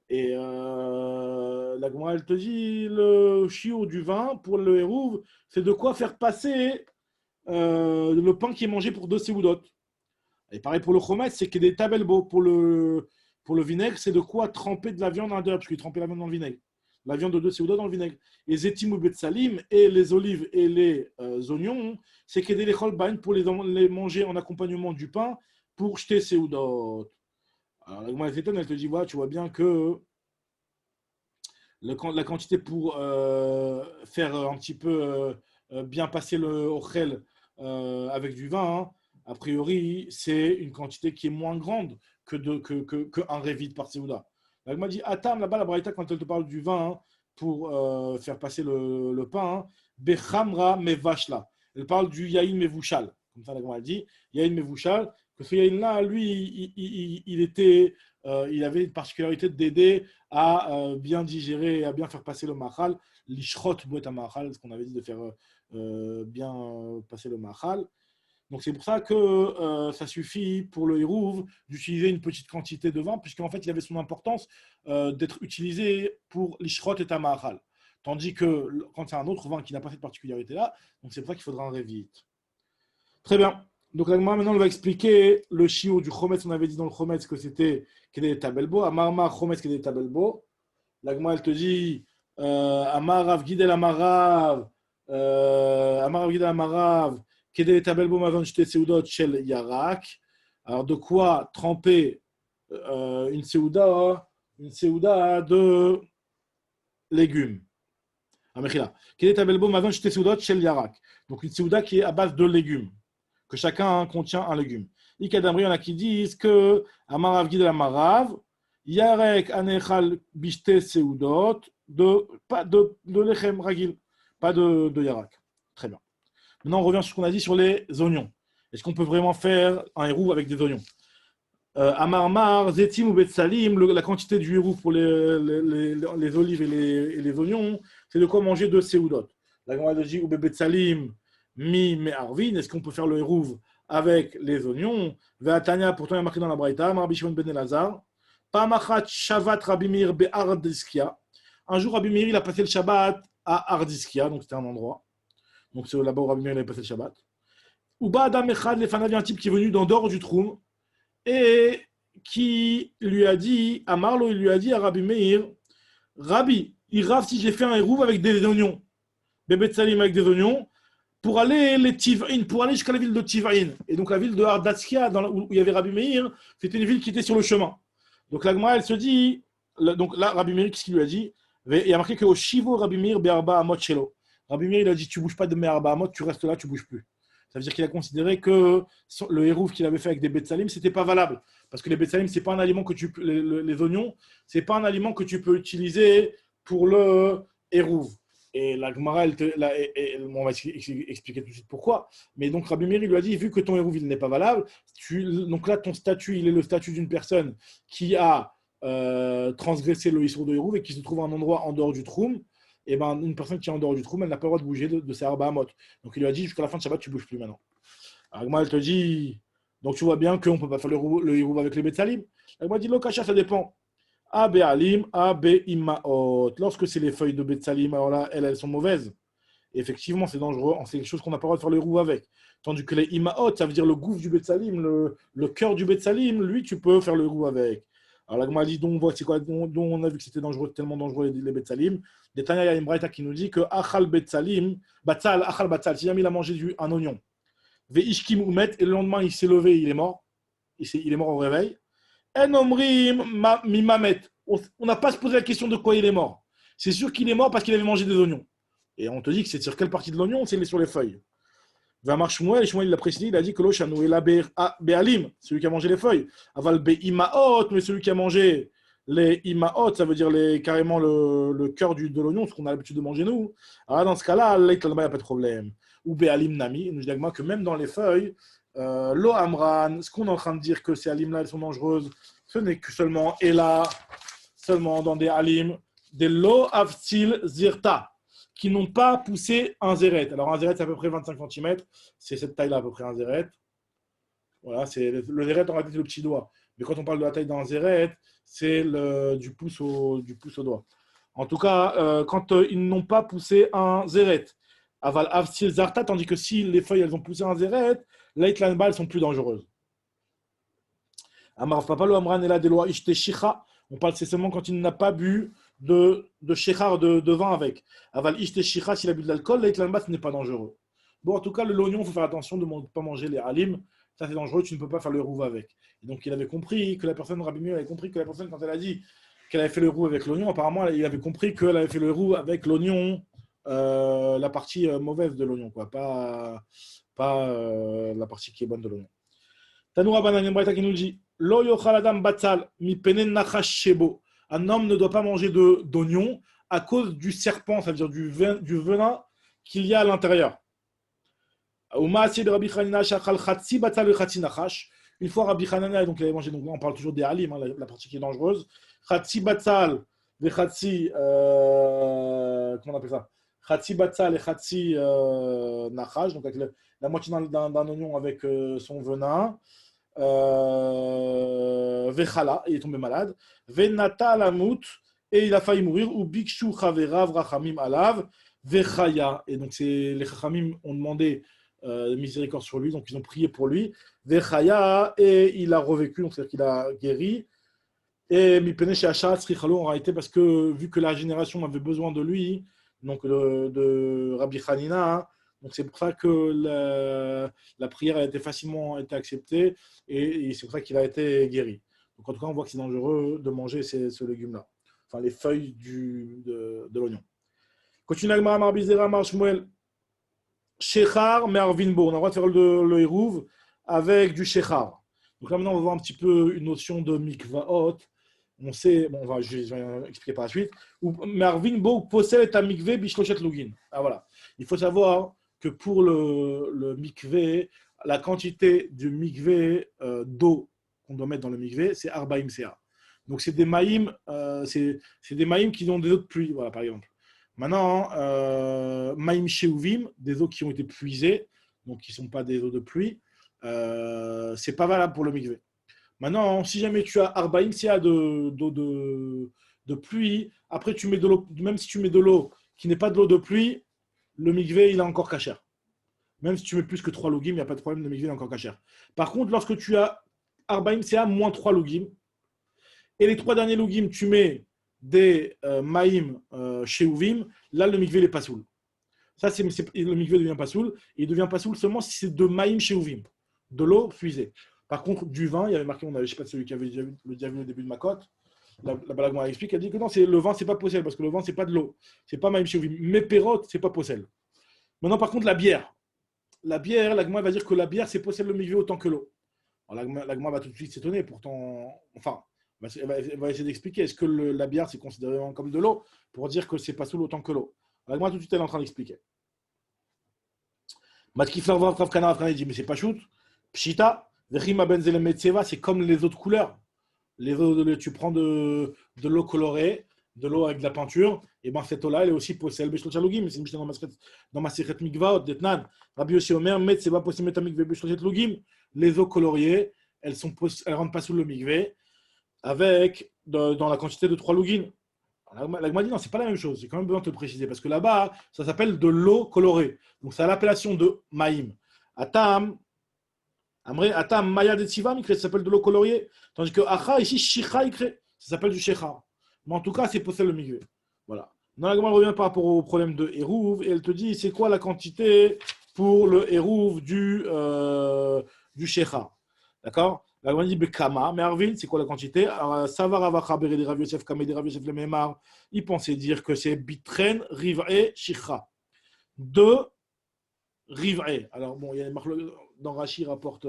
Et la Gemara elle te dit, le chiot du vin pour le hérouv, c'est de quoi faire passer le pain qui est mangé pour deux séoudot. Et pareil pour le chometz, c'est qu'il y a des tabelbo. Pour le vinaigre, c'est de quoi tremper de la viande à l'intérieur, parce qu'il trempait la viande dans le vinaigre. La viande de deux séouda dans le vinaigre. Et zetim ou betsalim, et les olives et les oignons, c'est qu'il y a des cholbain pour les manger en accompagnement du pain pour jeter séoudot. Alors la Gemara elle te dit, voilà, tu vois bien que la quantité pour faire un petit peu bien passer le ochel avec du vin, hein, a priori, c'est une quantité qui est moins grande qu'un révite par Séouda. Elle m'a dit, Atam, là-bas, la Braïta, quand elle te parle du vin, hein, pour faire passer le pain, hein, Bechamra mevashla. Elle parle du Yaïn mevouchal. Comme ça, la Gemara dit, Yaïn mevouchal, que ce Yaïn-là, lui, il avait une particularité d'aider à bien digérer et à bien faire passer le machal. L'ishrot boîte à machal, ce qu'on avait dit de faire bien passer le machal. Donc c'est pour ça que ça suffit pour le hérouv d'utiliser une petite quantité de vin, puisqu'en fait il avait son importance d'être utilisé pour l'ishrot et tamahal. Tandis que quand c'est un autre vin qui n'a pas cette particularité-là, donc c'est pour ça qu'il faudra un révite. Très bien. Donc là, maintenant on va expliquer le chiot du chometz. On avait dit dans le chometz que c'était kedé tabelbo. Amarma chometz kedé tabelbo. L'agma elle te dit Amarav gidel amarav Amarav gidel amarav. Alors, de quoi tremper une séouda de légumes. Donc, une séouda qui est à base de légumes, que chacun contient un légume. Ikadamri, il y en a qui disent que Amarav Gidel Amarav, Yarek Anechal Bishte Seudot, pas de lechem ragil, pas de yarak. Très bien. Maintenant, on revient sur ce qu'on a dit sur les oignons. Est-ce qu'on peut vraiment faire un hérouv avec des oignons? Amarmar, Zetim ou Betsalim, la quantité du hérouv pour les olives et les oignons, c'est de quoi manger deux séoudot. La Gemara dit ou Betsalim, mi me'arvin, est-ce qu'on peut faire le hérouv avec les oignons? Ve'atania, pourtant il y a marqué dans la Braïta, Rabbi Shimon ben Elazar, Pamachat Shavat Rabbi Meir be'Ardiskia. Un jour, Rabbi Meir il a passé le Shabbat à Ardiskia, donc c'était un endroit. Donc c'est là-bas où Rabbi Meir avait passé le Shabbat. Uba Adam Echad, les fans, un type qui est venu d'en dehors du Troum et qui lui a dit, à Marlo, il lui a dit à Rabbi Meir, Rabbi, il rave si j'ai fait un hérouv avec des oignons, Bébé Salim avec des oignons, pour aller jusqu'à la ville de Tivaïn. Et donc la ville de Ardatskia, où il y avait Rabbi Meir, c'était une ville qui était sur le chemin. Donc la Gemara, elle se dit, donc là, Rabbi Meir, qu'est-ce qu'il lui a dit? Il y a marqué que au Shivo Rabbi Meir be'arba amot shelo. Rabbi Meir, il a dit, tu ne bouges pas de Me'arba amot, tu restes là, tu ne bouges plus. Ça veut dire qu'il a considéré que le hérouv qu'il avait fait avec des betsalim, ce n'était pas valable. Parce que les betsalim, c'est pas un aliment que les oignons, ce n'est pas un aliment que tu peux utiliser pour le hérouv. Et la Gemara, on va expliquer tout de suite pourquoi. Mais donc Rabbi Meir, il lui a dit, vu que ton hérouv, il n'est pas valable, donc là, ton statut, il est le statut d'une personne qui a transgressé le issour de hérouv et qui se trouve à un endroit en dehors du troum. Et ben, une personne qui est en dehors du trou, elle n'a pas le droit de bouger de ses arba amot. Donc il lui a dit jusqu'à la fin de Shabbat, tu ne bouges plus maintenant. Agma, elle te dit, donc tu vois bien qu'on ne peut pas faire le hérouv avec les betsalim. Agma dit, l'okasha, ça dépend. Abe alim, abe immaot. Lorsque c'est les feuilles de betsalim, alors là, elles sont mauvaises. Et effectivement, c'est dangereux. C'est quelque chose qu'on n'a pas le droit de faire le hérouv avec. Tandis que les immaot, ça veut dire le gouffre du betsalim, le cœur du betsalim, lui, tu peux faire le hérouv avec. Alors la Gemara dit, dont on a vu que c'était dangereux, tellement dangereux les betsalim. Des Tanya, il y a une braïta qui nous dit que achal betsalim, batzal, achal batzal, si jamais il a mangé un oignon, veishkim umet, et le lendemain il s'est levé, il est mort au réveil. En omrim mimamet. On n'a pas à se poser la question de quoi il est mort. C'est sûr qu'il est mort parce qu'il avait mangé des oignons. Et on te dit que c'est sur quelle partie de l'oignon? C'est sur les feuilles. Vamar Shmuel, Shmuel il l'a précisé, il a dit que l'Ochanou est la Be'alim, celui qui a mangé les feuilles. Aval Be'imaot, mais celui qui a mangé les Imaot, ça veut dire carrément le cœur de l'oignon, ce qu'on a l'habitude de manger nous. Alors dans ce cas-là, il n'y a pas de problème. Ou Be'alim Nami, il nous dit que même dans les feuilles, Lo Amran, ce qu'on est en train de dire que ces alim-là, elles sont dangereuses, ce n'est que seulement, et là, seulement dans des alim, des Lo Avtil Zirta, qui n'ont pas poussé un zéret. Alors un zéret, c'est à peu près 25 cm, c'est cette taille-là à peu près un zéret. Voilà, le zéret, en réalité, c'est le petit doigt. Mais quand on parle de la taille d'un zéret, c'est du pouce au doigt. En tout cas, quand ils n'ont pas poussé un zéret, aval avsil zarta, tandis que si les feuilles elles ont poussé un zéret, l'Aitlanba, elles sont plus dangereuses. Amar Papalo Amran et la des lois Ishte Shicha, on parle c'est seulement quand il n'a pas bu de shechar, de vin avec. Aval Ishte Shicha, s'il a bu de l'alcool, l'Aitlanba, ce n'est pas dangereux. Bon, en tout cas, l'oignon, il faut faire attention de ne pas manger les halim. Ça, c'est dangereux, tu ne peux pas faire le roux avec. Et donc, il avait compris que la personne, Rabbi Meir avait compris que la personne, quand elle a dit qu'elle avait fait le roux avec l'oignon, apparemment, il avait compris qu'elle avait fait le roux avec l'oignon, la partie mauvaise de l'oignon, quoi, pas la partie qui est bonne de l'oignon. Tanoura Banan Braïta qui nous dit Lo yochal adam batzal mi penen nachash shebo. Un homme ne doit pas manger d'oignon à cause du serpent, c'est-à-dire du venin qu'il y a à l'intérieur. Une fois Rabbi Hanania, donc il avait mangé, donc là on parle toujours des halim, hein, la partie qui est dangereuse. Khatsi batzal, comment on appelle ça? Khatsi batzal et khatsi nachash, donc avec la moitié d'un oignon avec son venin. Vechala, il est tombé malade. Venata lamut, et il a failli mourir. Ou bikshu chaverav rachamim alav, vechaya. Et donc les rachamim ont demandé miséricorde sur lui, donc ils ont prié pour lui. Vechaya, et il a revécu, donc c'est-à-dire qu'il a guéri. Et mipene she'ashat srichalo, en réalité, parce que vu que la génération avait besoin de lui, donc de Rabbi Hanina, donc c'est pour ça que la prière a été facilement acceptée et c'est pour ça qu'il a été guéri. Donc en tout cas, on voit que c'est dangereux de manger ce légume-là, enfin les feuilles de l'oignon. Continue Agmara Marbizera Marshmuel. Shechar Mervinbo. On a le droit de faire le hérouv avec du shechar. Donc là maintenant, on va voir un petit peu une notion de mikvaot. On sait, bon, je vais expliquer par la suite. Mervinbo possède ta mikvé bishlochet lugin. Ah voilà. Il faut savoir que pour le mikvé, la quantité du mikvé d'eau qu'on doit mettre dans le mikvé, c'est Arbaim Sea. Donc c'est des maïms, des maïms qui ont des eaux de pluie, voilà, par exemple. Maintenant, maïm sheuvim, des eaux qui ont été puisées, donc qui ne sont pas des eaux de pluie, c'est pas valable pour le mikvé. Maintenant, si jamais tu as Arbaim Sea d'eau de pluie, après tu mets de l'eau, même si tu mets de l'eau qui n'est pas de l'eau de pluie, le mikvé, il est encore cachère. Même si tu mets plus que 3 logim, il n'y a pas de problème, le mikvé est encore cachère. Par contre, lorsque tu as Arbaim CA moins 3 logim, et les 3 derniers logim, tu mets des maïm sheuvim, là, le mikvé n'est pas soul. Ça, le mikvé devient pas soul. Il devient pas soul seulement si c'est de maïm sheuvim, de l'eau puisée. Par contre, du vin, il y avait marqué, je ne sais pas celui qui avait déjà vu au début de ma cote, la Balagh m'a expliqué, elle dit que non, le vin, c'est pas possible, parce que le vin, c'est pas de l'eau. C'est pas maïm sheuvim. Mais pérote, c'est pas possible. Maintenant, par contre, la bière, l'agma va dire que la bière, c'est possible le mikvé autant que l'eau. L'agma va tout de suite s'étonner, pourtant, enfin, elle va essayer d'expliquer, est-ce que la bière, c'est considéré comme de l'eau, pour dire que c'est pas sous autant que l'eau. L'agma, tout de suite, elle est en train d'expliquer. Matkiflar Vav Kafkana Afkana, il dit, mais c'est pas shoot. Pshita, Vechima Benzelem Metseva, c'est comme les autres couleurs. Tu prends de l'eau colorée, de l'eau avec de la peinture, et bien cette eau-là, elle est aussi possible. C'est une mission dans ma secret mikvaot, d'Etnan. Rabbi Yossi Omer, met, c'est pas possible de mettre un mikvé b'shloset lugim. Les eaux coloriées, elles rentrent pas sous le mikvé, avec, dans la quantité de 3 lugim. L'agma dit non, c'est pas la même chose. J'ai quand même besoin de te préciser, parce que là-bas, ça s'appelle de l'eau colorée. Donc c'est à l'appellation de maïm. Atam, Maya de Tziva, ça s'appelle de l'eau coloriée. Tandis que Acha, ici, Shicha, ça s'appelle du Shecha. Mais en tout cas, c'est possible le mikvé. Voilà. Maintenant, la Gemara revient par rapport au problème de Hérouv, et elle te dit c'est quoi la quantité pour le Hérouv du Shecha. D'accord? La Gemara dit Bekama, mais Arvin, c'est quoi la quantité? Alors, Savar Avacha Beredi Rav Yosef Kamedi Rav Yosef le Memar, il pensait dire que c'est Bitren, Riv'e, Shicha. Deux Riv'e. Alors, bon, il y a dans Rashi, rapporte,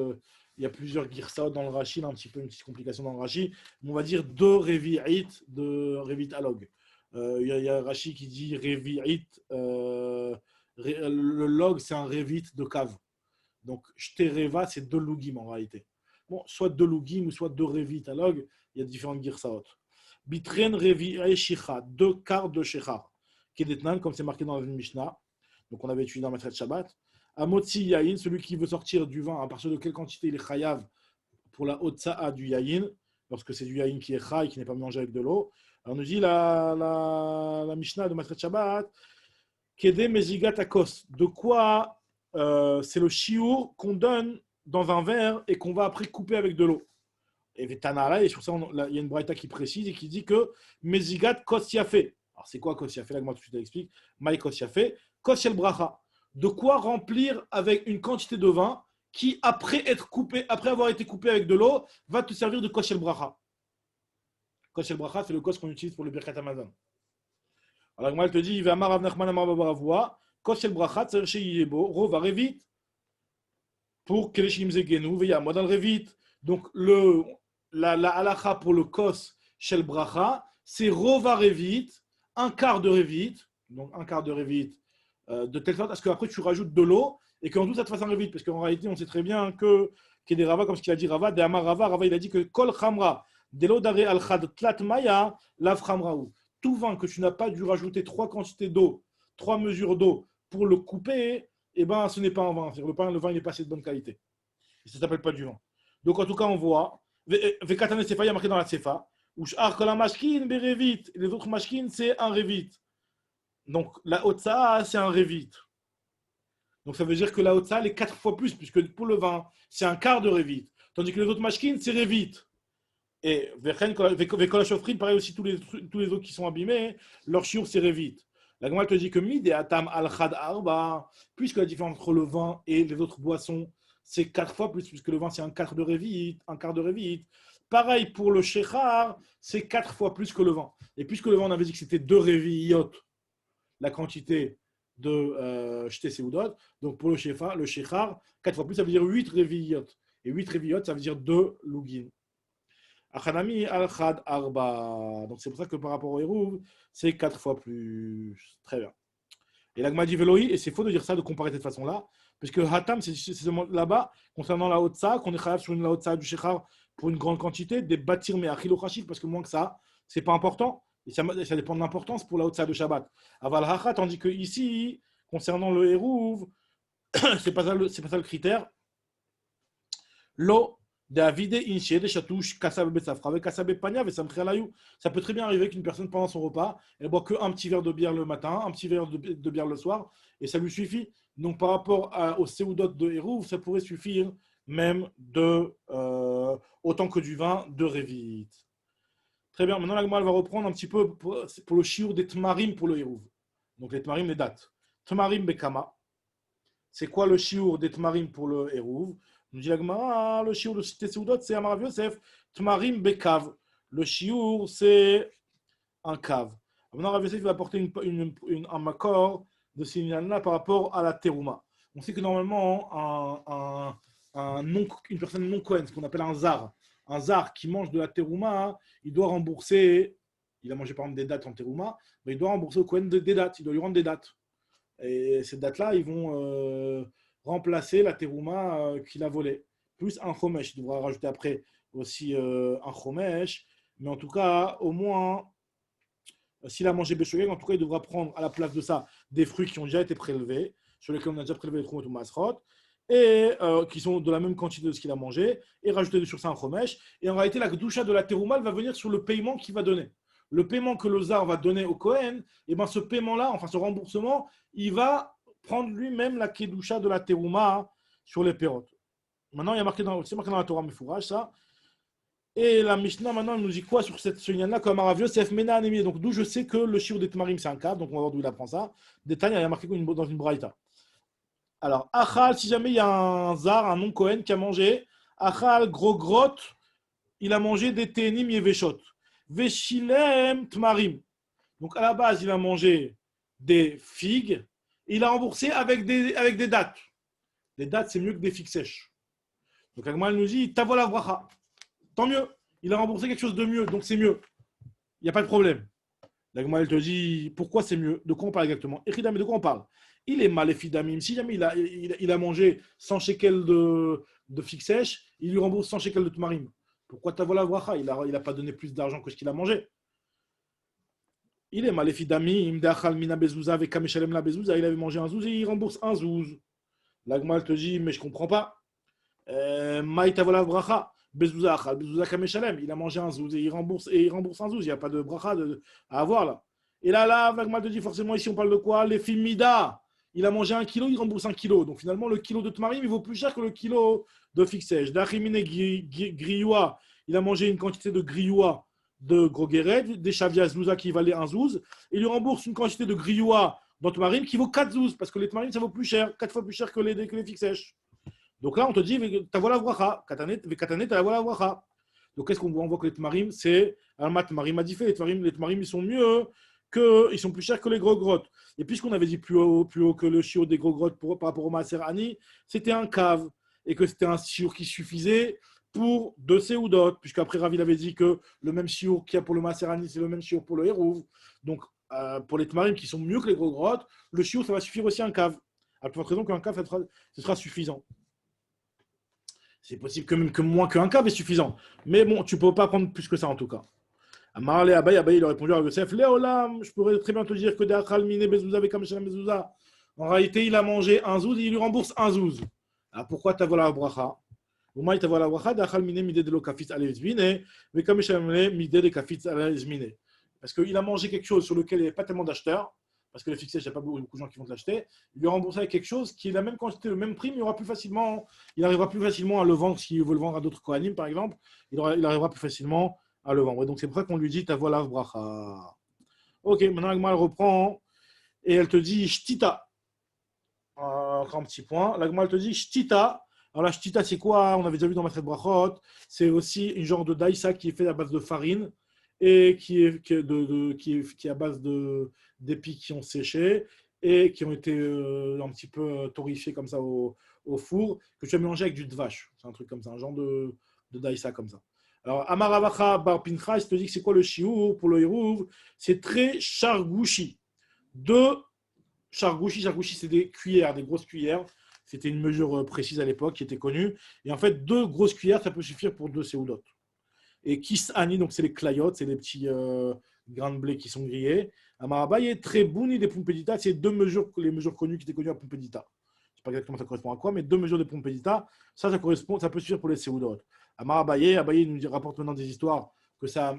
il y a plusieurs girsaot dans le Rashi, un petit peu une petite complication dans le Rashi, mais on va dire deux Revi'it de Revit Alog. Il y a Rashi qui dit Revi'it, le log, c'est un Revit de cave. Donc, Shtereva, c'est deux Lugim en réalité. Bon, soit deux Lugim ou soit deux Revit Alog, il y a différentes girsaot. Bitren, Revi'e, Shicha, deux quarts de Shechar. Kedetnan, comme c'est marqué dans la Mishnah. Donc, on avait étudié dans la Maîtresse Shabbat. Amotzi Yahin, celui qui veut sortir du vin, à partir de quelle quantité il est chayav pour la Otsa'a du Yahin, lorsque c'est du Yahin qui est chay, qui n'est pas mélangé avec de l'eau. Alors, on nous dit la Mishnah de Maîtresse Shabbat, Kede Mezigat Akos. De quoi c'est le chiour qu'on donne dans un verre et qu'on va après couper avec de l'eau. Et Tanara, et sur ça, il y a une braïta qui précise et qui dit que Mezigat Kos Yafé. Alors, c'est quoi Kos Yafé? Là, moi, tout de suite, explique. Maï Kos Yafé. Kos Yel Bracha. De quoi remplir avec une quantité de vin qui, après avoir été coupé avec de l'eau, va te servir de Kos Yel Bracha. Kos Yel Bracha, c'est le kos qu'on utilise pour le Birkat Hamazon. Alors, moi, elle te dit, il va amar Rav Nachman amar Babaravua, Kos Yel Bracha, tzarich sheyebo, rova revit, pour Keleshim Zegenu, veya, moi dans le revit. Donc, la halacha pour le Kos Shel Bracha, c'est rova revit, un quart de revit, donc un quart de revit, de telle sorte à ce qu'après tu rajoutes de l'eau et qu'en tout ça te fasse un revit. Parce qu'en réalité, on sait très bien que qu'il y a des Rava, comme ce qu'il a dit Rava, de Amar Rava, Rava il a dit que Kol Khamra, Delo Dare Al Khad Tlat Maya, Lav Khamraou. Tout vin que tu n'as pas dû rajouter trois quantités d'eau, trois mesures d'eau pour le couper, eh ben, ce n'est pas un vin. Le vin n'est pas assez de bonne qualité. Et ça ne s'appelle pas du vin. Donc en tout cas, on voit, Vekatane Sefa, il y a marqué dans la Sefa, où Sh'ar Kol Mashkin Berevit, les autres Mashkin, c'est un revit. Donc la Otsa, c'est un revit. Donc ça veut dire que la Otsa, elle est 4 fois plus, puisque pour le vin, c'est un quart de revit. Tandis que les autres mashkin, c'est revit. Et Vekola Shofrin, pareil aussi, tous les autres qui sont abîmés, leur chiour, c'est revit. La Gemara te dit que Mide Atam Al-Khad Arba, puisque la différence entre le vin et les autres boissons, c'est 4 fois plus, puisque le vin, c'est un quart de revit, un quart de revit. Pareil pour le Shechar, c'est 4 fois plus que le vin. Et puisque le vin, on avait dit que c'était 2 reviyot, la quantité de Shte Seudot. Donc pour le Shechar, 4 fois plus, ça veut dire 8 Reviyot. Et 8 Reviyot, ça veut dire 2 Lugin. Achanami al-Khad Arba. Donc c'est pour ça que par rapport au Hérouv, c'est 4 fois plus. Très bien. Et l'Agma dit Veloi, et c'est faux de dire ça, de comparer de cette façon-là, parce que Hatam, c'est là-bas, concernant la Hotsa, qu'on est khayaf sur une la Hotsa du Shechar pour une grande quantité, des bâtir mais achilo chashif, parce que moins que ça, c'est pas important. Et ça dépend de l'importance pour la Hotsa de Shabbat. Aval Hacha, tandis que ici, concernant le Hérouv, c'est pas ça le critère. Lo Davide Inche de Chatouche, Kassabe Betsafra, avec Kassabe Panya, avec Samkhel Ayou. Ça peut très bien arriver qu'une personne, pendant son repas, elle boit qu'un petit verre de bière le matin, un petit verre de bière le soir, et ça lui suffit. Donc par rapport au Seudot de Hérouv, ça pourrait suffire même autant que du vin de Révit. Très bien, maintenant la Gemara va reprendre un petit peu pour le shiur des Tmarim pour le Hérouv. Donc les Tmarim, les dates. Tmarim Bekama. C'est quoi le shiur des Tmarim pour le Hérouv? Nous dit la Gemara, le shiur de Cité Seudot, c'est Amar Rav Yosef. Tmarim Bekav. Le shiur, c'est un cave. Maintenant, Rav Yosef va apporter un makor de Signalna par rapport à la terouma. On sait que normalement, une personne non Kohen, ce qu'on appelle un zar qui mange de la terouma, il doit rembourser, il a mangé par exemple des dates en terouma, mais il doit rembourser au Kohen des dates, il doit lui rendre des dates. Et ces dates-là, ils vont remplacer la terouma qu'il a volée. Plus un chomesh, il devra rajouter après aussi un chomesh, mais en tout cas, au moins, s'il a mangé béchoyeg, en tout cas, il devra prendre à la place de ça des fruits qui ont déjà été prélevés, sur lesquels on a déjà prélevé les trous ou masrot, et qui sont de la même quantité de ce qu'il a mangé, et rajouter sur ça un chomesh. Et en réalité, la kedusha de la terouma va venir sur le paiement qu'il va donner. Le paiement que le zar va donner au Kohen, et ben ce paiement-là, enfin ce remboursement, il va prendre lui-même la kedusha de la terouma sur les pérotes. Maintenant, c'est marqué dans la Torah Mefourage, ça. Et la Mishnah, maintenant, elle nous dit quoi sur ce lien-là, comme Rav Yosef Mena Anémié. Donc, d'où je sais que le shiur des Tmarim, c'est un cas, donc on va voir d'où il apprend ça. Détail, il y a marqué dans une braïta. Alors, Achal, si jamais il y a un zar, un non-Kohen qui a mangé Achal grogrot, il a mangé des ténim yeveshot. Veshilem tmarim. Donc à la base, il a mangé des figues. Il a remboursé avec des dattes. Les dattes, c'est mieux que des figues sèches. Donc Agmal nous dit, tavola bracha. Tant mieux. Il a remboursé quelque chose de mieux, donc c'est mieux. Il n'y a pas de problème. L'Agmal te dit, pourquoi c'est mieux? De quoi on parle exactement? Echidam, de quoi on parle? Il est maléfidamim. Si jamais il a mangé 100 shekels de figues sèches, il lui rembourse 100 shekels de tmarim. Pourquoi tavola bracha? Il n'a pas donné plus d'argent que ce qu'il a mangé. Il est maléfidamim. Deachal mina bezouza avec kameshalem la bezouza. Il avait mangé un zouz et il rembourse un zouz. L'Agmal te dit, mais je ne comprends pas. Maïtavola bracha. Bezouza achal, bezouza kameshalem. Il a mangé un zouz et il rembourse un zouz. Il n'y a pas de bracha à avoir là. Et là, L'Agmal te dit, forcément, ici, on parle de quoi? Les fimida. Il a mangé 1 kilo, il rembourse 1 kilo. Donc finalement, le kilo de tmarim, il vaut plus cher que le kilo de figue sèche. Dachimine grioua. Il a mangé une quantité de grioua de grogueret, des chavia zouza qui valait un zouz. Il lui rembourse une quantité de grioua dans tmarim qui vaut 4 zouz. Parce que les tmarim, ça vaut plus cher, 4 fois plus cher que les figues sèches. Donc là, on te dit, ta voilà bracha. Katane, ta voilà bracha. Donc qu'est-ce qu'on voit? On voit que les tmarim, c'est Almat tmarim a dit fait. Les tmarim, ils sont mieux ils sont plus chers que les gros grottes. Et puisqu'on avait dit plus haut que le chiot des gros grottes par rapport au Maaser Ani, c'était un cave. Et que c'était un chiour qui suffisait pour 2 séoudotes. Puisqu'après, Ravi avait dit que le même chiour qu'il y a pour le Maaser Ani, c'est le même chiour pour le hérouv. Donc, pour les tmarim qui sont mieux que les gros grottes, le chiour, ça va suffire aussi un cave. À plus forte raison qu'un cave, ce sera suffisant. C'est possible que moins qu'un cave est suffisant. Mais bon, tu ne peux pas prendre plus que ça en tout cas. Amarle Abaye, il a répondu à Yosef, Léolam, je pourrais très bien te dire que Deachal Mine Bezouza avec Kameshalem Bezouza. En réalité, il a mangé un zouz et il lui rembourse un zouz. Alors pourquoi t'as volé la bracha? Au moins, t'as volé la bracha, Deachal Mine Mide de l'Okafitz Alezmine, mais Kameshalem Mide de Kafitz Alezmine. Parce qu'il a mangé quelque chose sur lequel il n'y avait pas tellement d'acheteurs, parce que le fixé, il n'y a pas beaucoup de gens qui vont te l'acheter. Il lui a remboursé avec quelque chose qui est la même quantité, le même prix, mais il arrivera plus facilement à le vendre s'il veut le vendre à d'autres Kohanim, par exemple. Il arrivera plus facilement à le vendre. Et donc c'est pour ça qu'on lui dit Tavola bracha. Ok, maintenant l'Agma elle reprend et elle te dit Shtita. Encore un petit point. L'Agma elle te dit Shtita. Alors la Shtita c'est quoi? On avait déjà vu dans Maseret Brachot. C'est aussi une genre de daïsa qui est fait à base de farine et qui est à base d'épis qui ont séché et qui ont été un petit peu torréfiés comme ça au four, que tu as mélangé avec du dvash. C'est un truc comme ça, un genre de daïsa comme ça. Alors, Amaravacha Bar Pincha, il te dit que c'est quoi le shiur pour le hérouv? C'est très chargouchi. Chargouchi, c'est des cuillères, des grosses cuillères. C'était une mesure précise à l'époque qui était connue. Et en fait, 2 grosses cuillères, ça peut suffire pour 2 séoudotes. Et kisani, donc c'est les clayotes, c'est les petits grains de blé qui sont grillés. Amarabaye, très bouni des pompedita, c'est les mesures connues qui étaient connues à pompedita. Je ne sais pas exactement ça correspond à quoi, mais 2 mesures de pompedita, ça peut suffire pour les séoudotes. Abaye nous rapporte maintenant des histoires que sa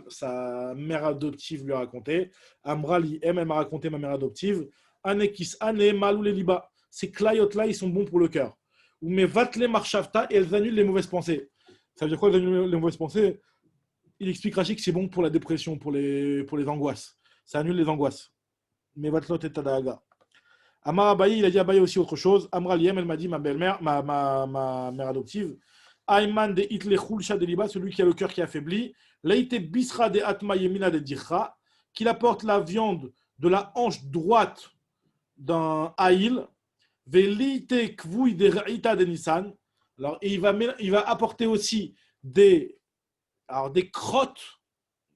mère adoptive lui a racontées. Amrali, elle m'a raconté ma mère adoptive. Anekis, Ane, Malou les Liba. Ces clayotes-là, ils sont bons pour le cœur. Ou mais vatle marchavta, et elles annulent les mauvaises pensées. Ça veut dire quoi, elles annulent les mauvaises pensées? Il explique Rachid que c'est bon pour la dépression, pour les angoisses. Ça annule les angoisses. Mais vatlot et tadaga. Amar Abaye, il a dit Abaye aussi autre chose. Amrali, elle m'a dit ma belle-mère, ma mère adoptive. Ayman de Itlechulcha de Liba, celui qui a le cœur qui est affaibli. Leite Bisra de Atma Yemina de Dircha, qu'il apporte la viande de la hanche droite d'un haïl. Velite Kvui de Raïta de Nissan. Alors, et il va apporter aussi des crottes,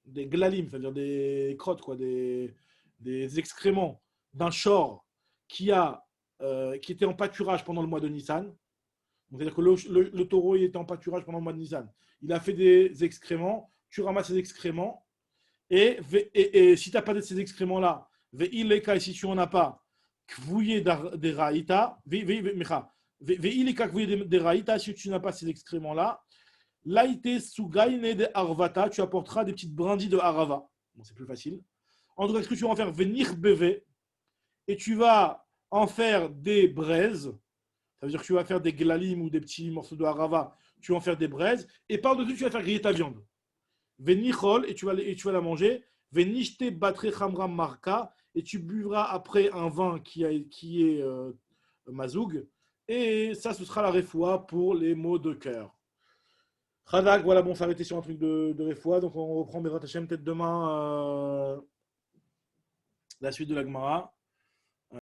des glalim, c'est-à-dire des crottes, quoi, des excréments d'un shor qui était en pâturage pendant le mois de Nissan. C'est-à-dire que le taureau il était en pâturage pendant le mois de Nissan. Il a fait des excréments, tu ramasses ces excréments, et si tu n'as pas de ces excréments-là, et si tu n'en as pas, des raïta, si tu n'as pas ces excréments-là, laïté sougaïne de arvata, tu apporteras des petites brindilles de harava. Bon, c'est plus facile. En tout cas, ce que tu vas en faire, venir beve, et tu vas en faire des braises. Ça veut dire que tu vas faire des glalim ou des petits morceaux de harava, tu vas en faire des braises, et par-dessus, tu vas faire griller ta viande. Venichol, et tu vas la manger. Venishte batre chamram marka, et tu buvras après un vin qui est mazoug, et ça, ce sera la refoua pour les maux de cœur. Radak, voilà, bon, on s'arrêtait sur un truc de Refoua, donc on reprend Bezrat Hashem peut-être demain la suite de la Gemara.